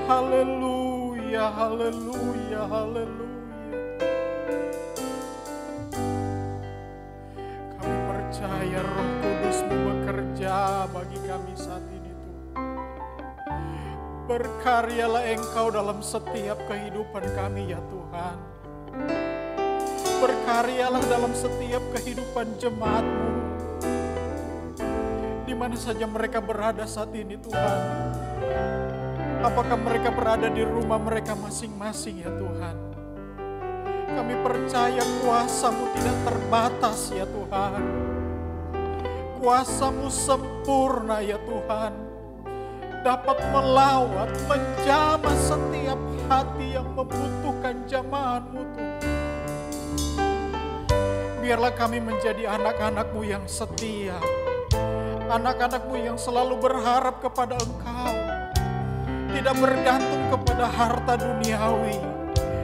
Haleluya, haleluya, haleluya. Kami percaya Roh Kudus-Mu bekerja bagi kami saat ini Tuhan. Berkaryalah Engkau dalam setiap kehidupan kami ya Tuhan. Berkaryalah dalam setiap kehidupan jemaat-Mu. Di mana saja mereka berada saat ini Tuhan. Apakah mereka berada di rumah mereka masing-masing ya Tuhan. Kami percaya kuasa-Mu tidak terbatas ya Tuhan. Kuasa-Mu sempurna ya Tuhan. Dapat melawat, menjamah setiap hati yang membutuhkan jamahan-Mu Tuhan. Biarlah kami menjadi anak-anak-Mu yang setia. Anak-anak-Mu yang selalu berharap kepada Engkau. Tidak bergantung kepada harta duniawi,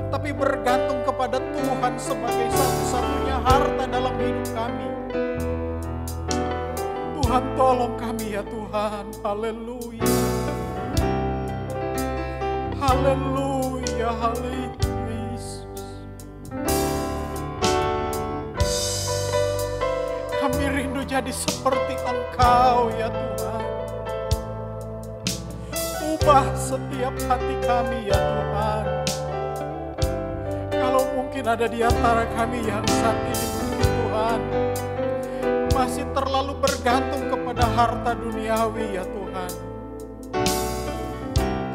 tapi bergantung kepada Tuhan sebagai satu-satunya harta dalam hidup kami. Tuhan tolong kami ya Tuhan. Haleluya. Haleluya, haleluya Yesus. Kami rindu jadi seperti Engkau ya Tuhan. Ubah setiap hati kami ya Tuhan. Kalau mungkin ada di antara kami yang saat ini mungkin Tuhan masih terlalu bergantung kepada harta duniawi ya Tuhan.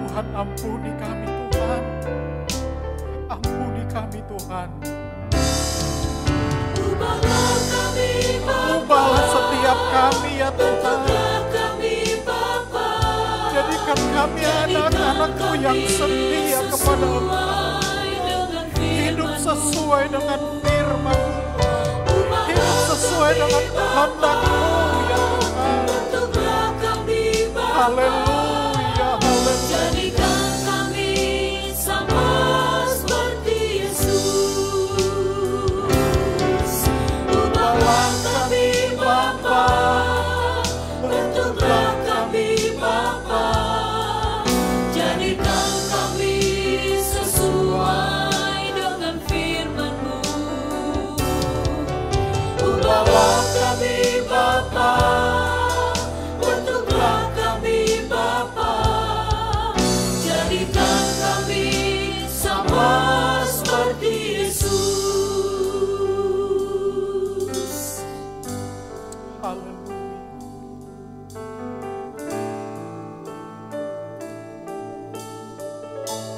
Tuhan ampuni kami Tuhan. Ampuni kami Tuhan. Ubahlah kami Bapa, Ubahlah setiap kami ya Tuhan. bentuklah kami Bapa, Jadikan kami anak-anak-Mu yang setia kepada Engkau. Hidup sesuai dengan firman-Mu. Hidup sesuai dengan kehendak-Mu ya Tuhan. bentuklah kami Bapa, Haleluya, haleluya. jadikan kami sama seperti Yesus. Ubahlah kami Bapa, bentuklah kami Bapa, jadikan kami sesuai dengan firman-Mu. Ubahlah kami Bapa, bentuklah kami Bapa, jadikan kami sama seperti Yesus. Haleluya.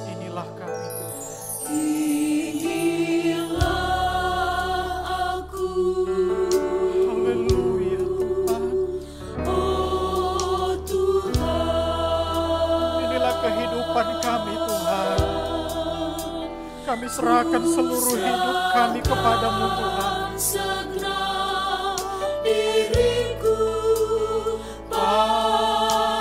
Inilah kami Tuhan. Inilah aku, Haleluya Tuhan. oh Tuhan. Inilah kehidupan kami Tuhan. Kami serahkan seluruh hidup kami kepadamu Tuhan. Segera diriku padamu.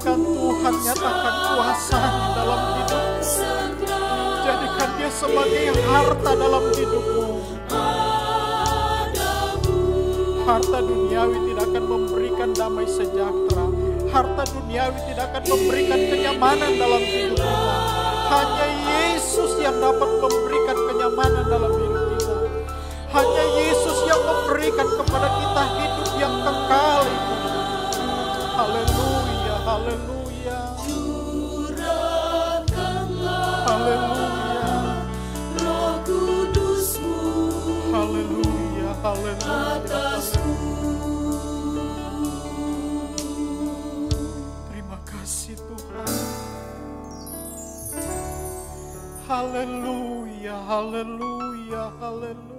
Biarkan Tuhan nyatakan kuasa-Nya dalam hidupmu. Jadikan dia sebagai harta dalam hidupmu. Harta duniawi tidak akan memberikan damai sejahtera. Harta duniawi tidak akan memberikan kenyamanan dalam hidup kita. Hanya Yesus yang dapat memberikan kenyamanan dalam hidup kita. Hanya Yesus yang memberikan kepada kita hidup yang kekal itu. Haleluya, haleluya. Haleluya. Roh Kudus-Mu Haleluya, haleluya. atasku. Terima kasih Tuhan. Haleluya, haleluya, haleluya.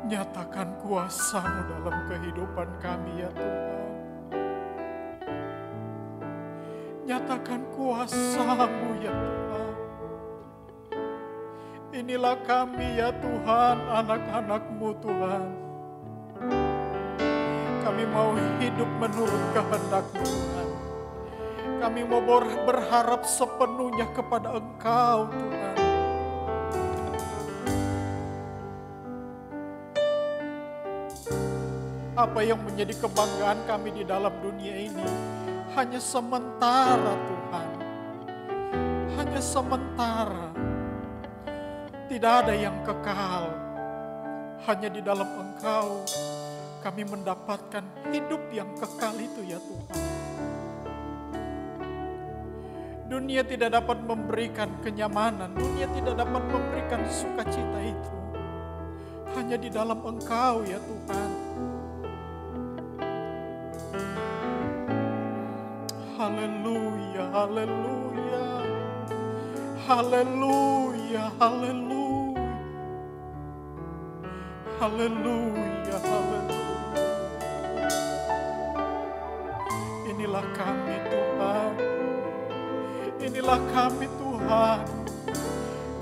Nyatakan kuasa-Mu dalam kehidupan kami ya Tuhan. Nyatakan kuasa-Mu ya Tuhan. Inilah kami ya Tuhan, anak-anak-Mu Tuhan. Kami mau hidup menurut kehendak-Mu Tuhan. Kami mau berharap sepenuhnya kepada Engkau Tuhan. Apa yang menjadi kebanggaan kami di dalam dunia ini hanya sementara Tuhan. Hanya sementara. Tidak ada yang kekal. Hanya di dalam Engkau kami mendapatkan hidup yang kekal itu ya Tuhan. Dunia tidak dapat memberikan kenyamanan. Dunia tidak dapat memberikan sukacita itu. Hanya di dalam Engkau ya Tuhan. Haleluya, haleluya. Haleluya, haleluya. Haleluya, haleluya. Inilah kami Tuhan. Inilah kami Tuhan.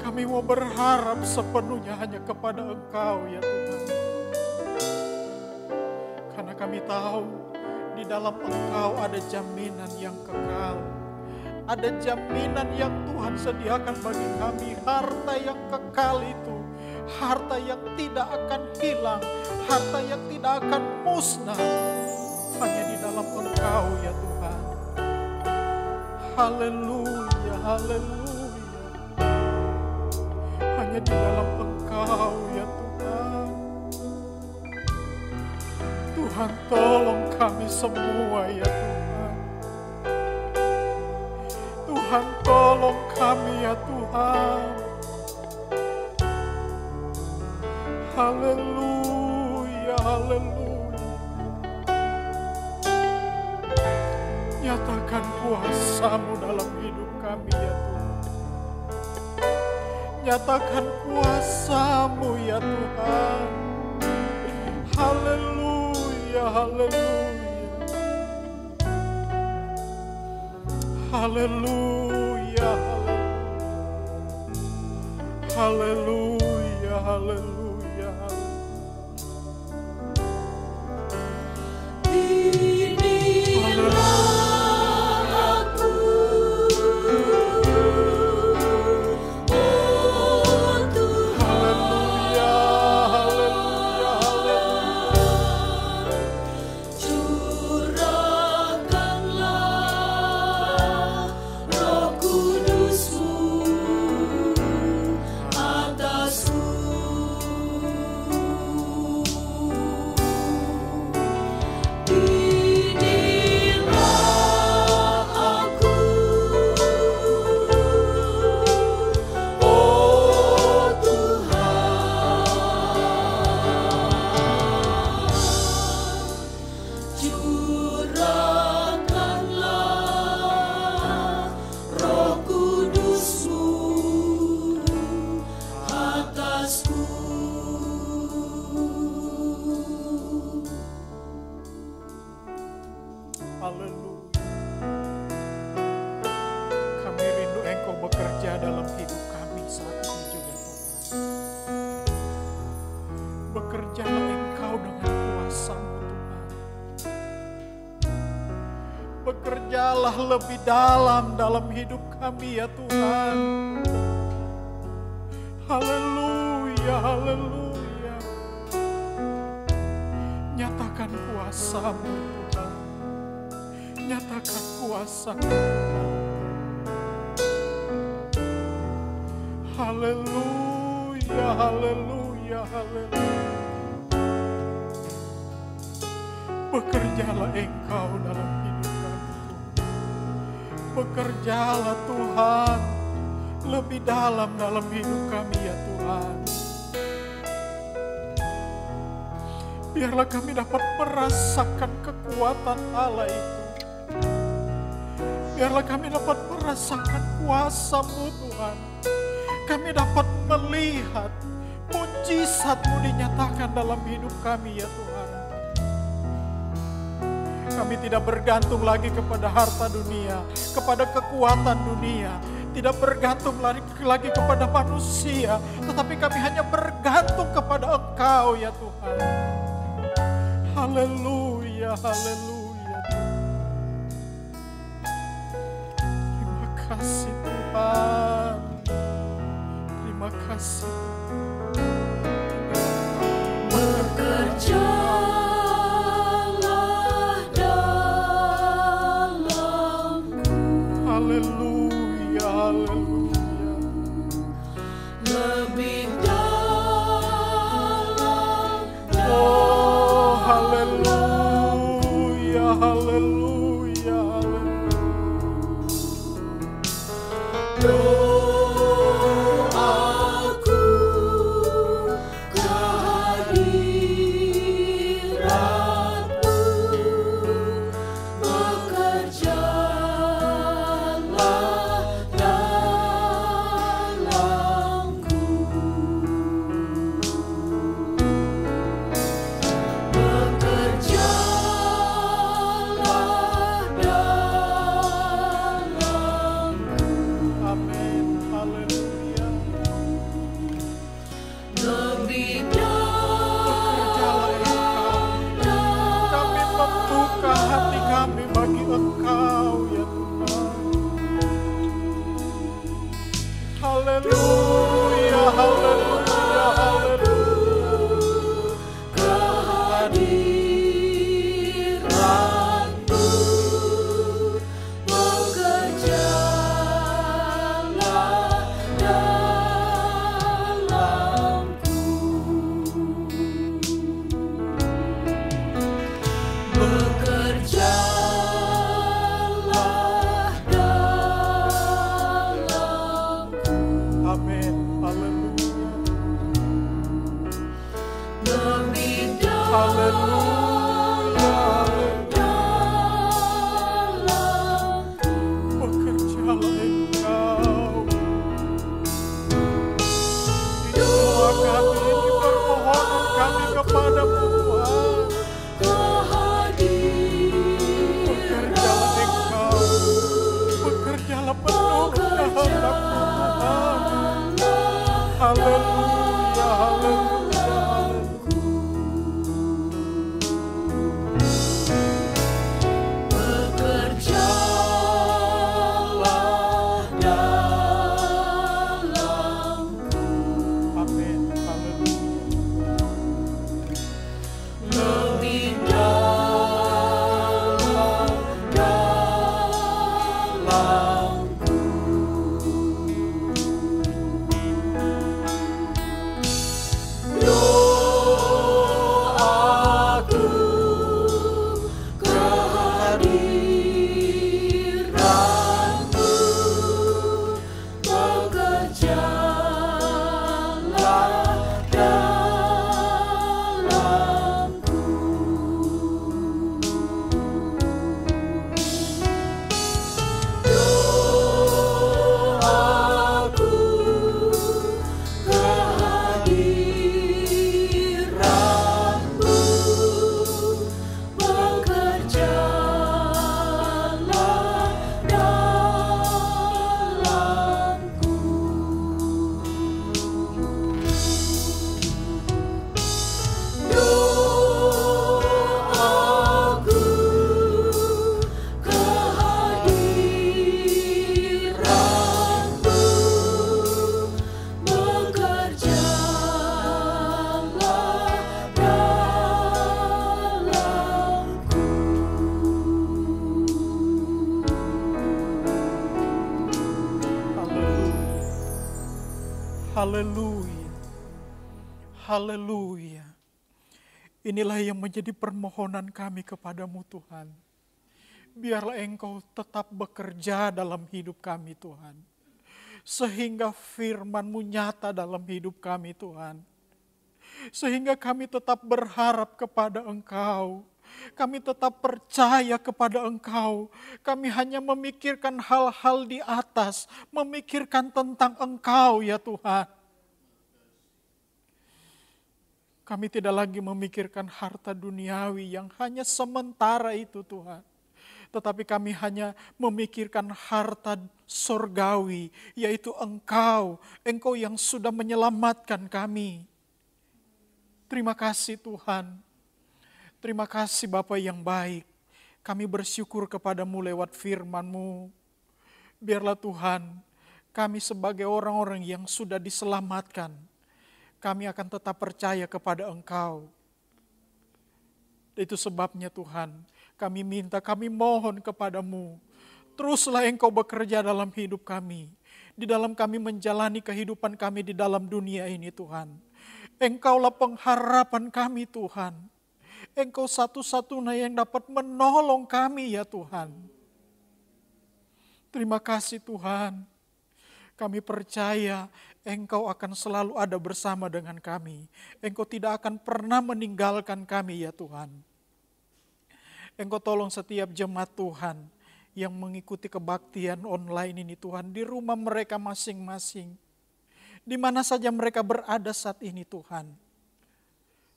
Kami mau berharap sepenuhnya hanya kepada Engkau ya Tuhan. Karena kami tahu di dalam Engkau ada jaminan yang kekal. Ada jaminan yang Tuhan sediakan bagi kami. Harta yang kekal itu. Harta yang tidak akan hilang. Harta yang tidak akan musnah. Hanya di dalam Engkau ya Tuhan. Haleluya, haleluya. Hanya di dalam Engkau ya Tuhan. Tuhan tolong kami semua ya Tuhan. Tuhan tolong kami ya Tuhan. Haleluya, haleluya. Nyatakan kuasa-Mu dalam hidup kami ya Tuhan. Nyatakan kuasa-Mu ya Tuhan. Haleluya, haleluya. Haleluya, haleluya, haleluya. Atasku bekerjalah lebih dalam hidup kami ya Tuhan. Haleluya, haleluya. Nyatakan kuasa-Mu Tuhan. Nyatakan kuasa-Mu Tuhan. Haleluya, haleluya, haleluya. Bekerjalah Engkau dalam hidup kami. Bekerjalah Tuhan lebih dalam hidup kami ya Tuhan. Biarlah kami dapat merasakan kekuatan Allah itu. Biarlah kami dapat merasakan kuasa-Mu Tuhan. Kami dapat melihat mujizat-Mu dinyatakan dalam hidup kami ya Tuhan. Kami tidak bergantung lagi kepada harta dunia, kepada kekuatan dunia. Tidak bergantung lagi kepada manusia, tetapi kami hanya bergantung kepada Engkau ya Tuhan. Haleluya, haleluya. Terima kasih Tuhan. Terima kasih. Bekerjalah dalamku. Haleluya, haleluya. Lebih dalam. Oh, haleluya, haleluya, haleluya. Doaku kehadirat-Mu, bekerjalah dalamku. Bekerjalah dalamku. Amin, haleluya. Lebih Bekerjalah Engkau. Kami membuka hati kami bagi Engkau ya Tuhan. Haleluya, haleluya, haleluya. kehadirat-Mu, bekerjalah dalamku. Bekerjalah dalamku. Amin, haleluya. Lebih Haleluya, dalamku. bekerjalah Engkau. Ini doa kami, ini permohonan kami kepadamu Tuhan. Bekerjalah Engkau. Bekerjalah penuh kehendak-Mu Tuhan. Haleluya, haleluya, haleluya. Haleluya. Haleluya. Inilah yang menjadi permohonan kami kepadamu Tuhan. Biarlah Engkau tetap bekerja dalam hidup kami Tuhan. Sehingga firman-Mu nyata dalam hidup kami Tuhan. Sehingga kami tetap berharap kepada Engkau. Kami tetap percaya kepada Engkau. Kami hanya memikirkan hal-hal di atas, memikirkan tentang Engkau ya Tuhan. Kami tidak lagi memikirkan harta duniawi yang hanya sementara itu Tuhan. Tetapi kami hanya memikirkan harta sorgawi, yaitu Engkau. Engkau yang sudah menyelamatkan kami. Terima kasih Tuhan. Terima kasih Bapa yang baik. Kami bersyukur kepadamu lewat firman-Mu. Biarlah Tuhan, kami sebagai orang-orang yang sudah diselamatkan, kami akan tetap percaya kepada Engkau. Itu sebabnya Tuhan, kami minta, kami mohon kepadamu. Teruslah Engkau bekerja dalam hidup kami. Di dalam kami menjalani kehidupan kami di dalam dunia ini Tuhan. Engkaulah pengharapan kami Tuhan. Engkau satu-satunya yang dapat menolong kami ya Tuhan. Terima kasih Tuhan. Kami percaya Engkau akan selalu ada bersama dengan kami. Engkau tidak akan pernah meninggalkan kami ya Tuhan. Engkau tolong setiap jemaat Tuhan yang mengikuti kebaktian online ini Tuhan. Di rumah mereka masing-masing. Di mana saja mereka berada saat ini Tuhan.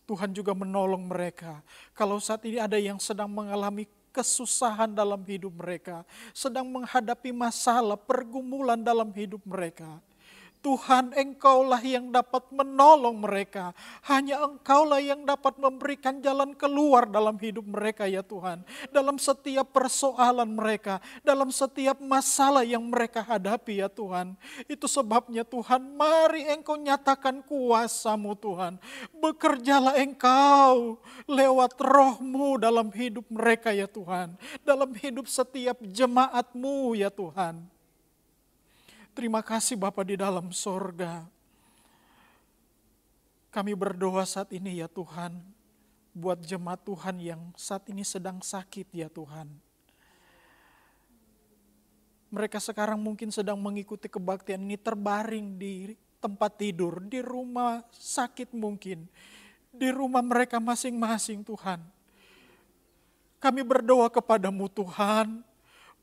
Tuhan juga menolong mereka. Kalau saat ini ada yang sedang mengalami kesusahan dalam hidup mereka, sedang menghadapi masalah, pergumulan dalam hidup mereka, Tuhan, Engkaulah yang dapat menolong mereka. Hanya Engkaulah yang dapat memberikan jalan keluar dalam hidup mereka ya Tuhan. Dalam setiap persoalan mereka, dalam setiap masalah yang mereka hadapi ya Tuhan. Itu sebabnya Tuhan, mari Engkau nyatakan kuasa-Mu Tuhan. Bekerjalah Engkau lewat Roh-Mu dalam hidup mereka ya Tuhan. Dalam hidup setiap jemaat-Mu ya Tuhan. Terima kasih Bapa di dalam sorga. Kami berdoa saat ini ya Tuhan, buat jemaat Tuhan yang saat ini sedang sakit ya Tuhan. Mereka sekarang mungkin sedang mengikuti kebaktian ini terbaring di tempat tidur, di rumah sakit mungkin, di rumah mereka masing-masing Tuhan. Kami berdoa kepadamu Tuhan,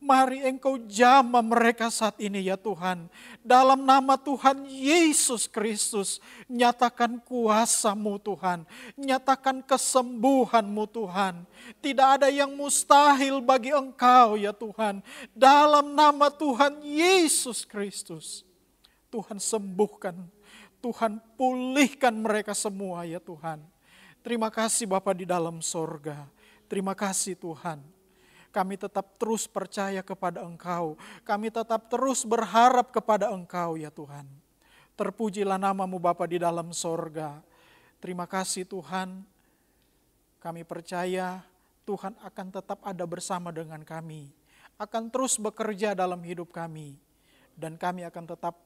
mari Engkau jamah mereka saat ini ya Tuhan. Dalam nama Tuhan Yesus Kristus, nyatakan kuasa-Mu Tuhan. Nyatakan kesembuhan-Mu Tuhan. Tidak ada yang mustahil bagi Engkau ya Tuhan. Dalam nama Tuhan Yesus Kristus, Tuhan sembuhkan. Tuhan pulihkan mereka semua ya Tuhan. Terima kasih Bapa di dalam sorga. Terima kasih Tuhan. Kami tetap terus percaya kepada Engkau. Kami tetap terus berharap kepada Engkau ya Tuhan. Terpujilah nama-Mu Bapa di dalam sorga. Terima kasih Tuhan. Kami percaya Tuhan akan tetap ada bersama dengan kami. Akan terus bekerja dalam hidup kami. Dan kami akan tetap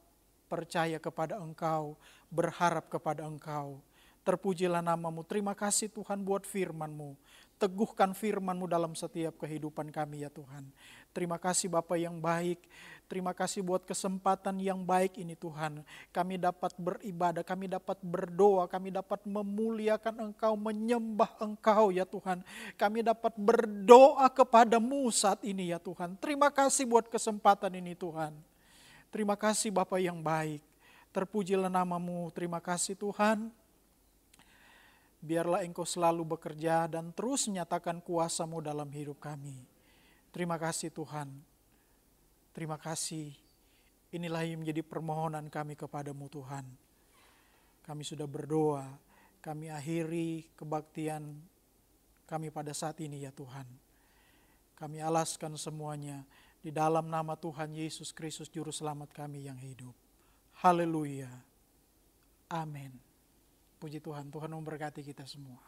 percaya kepada Engkau. Berharap kepada Engkau. Terpujilah nama-Mu. Terima kasih Tuhan buat firman-Mu. Teguhkan firman-Mu dalam setiap kehidupan kami ya Tuhan. Terima kasih Bapa yang baik. Terima kasih buat kesempatan yang baik ini Tuhan. Kami dapat beribadah, kami dapat berdoa, kami dapat memuliakan Engkau, menyembah Engkau ya Tuhan. Kami dapat berdoa kepadamu saat ini ya Tuhan. Terima kasih buat kesempatan ini Tuhan. Terima kasih Bapa yang baik. Terpujilah nama-Mu. Terima kasih Tuhan. Biarlah Engkau selalu bekerja dan terus menyatakan kuasa-Mu dalam hidup kami. Terima kasih Tuhan. Terima kasih. Inilah yang menjadi permohonan kami kepadamu Tuhan. Kami sudah berdoa. Kami akhiri kebaktian kami pada saat ini ya Tuhan. Kami alaskan semuanya di dalam nama Tuhan Yesus Kristus Juru Selamat kami yang hidup. Haleluya. Amin. Puji Tuhan, Tuhan memberkati kita semua.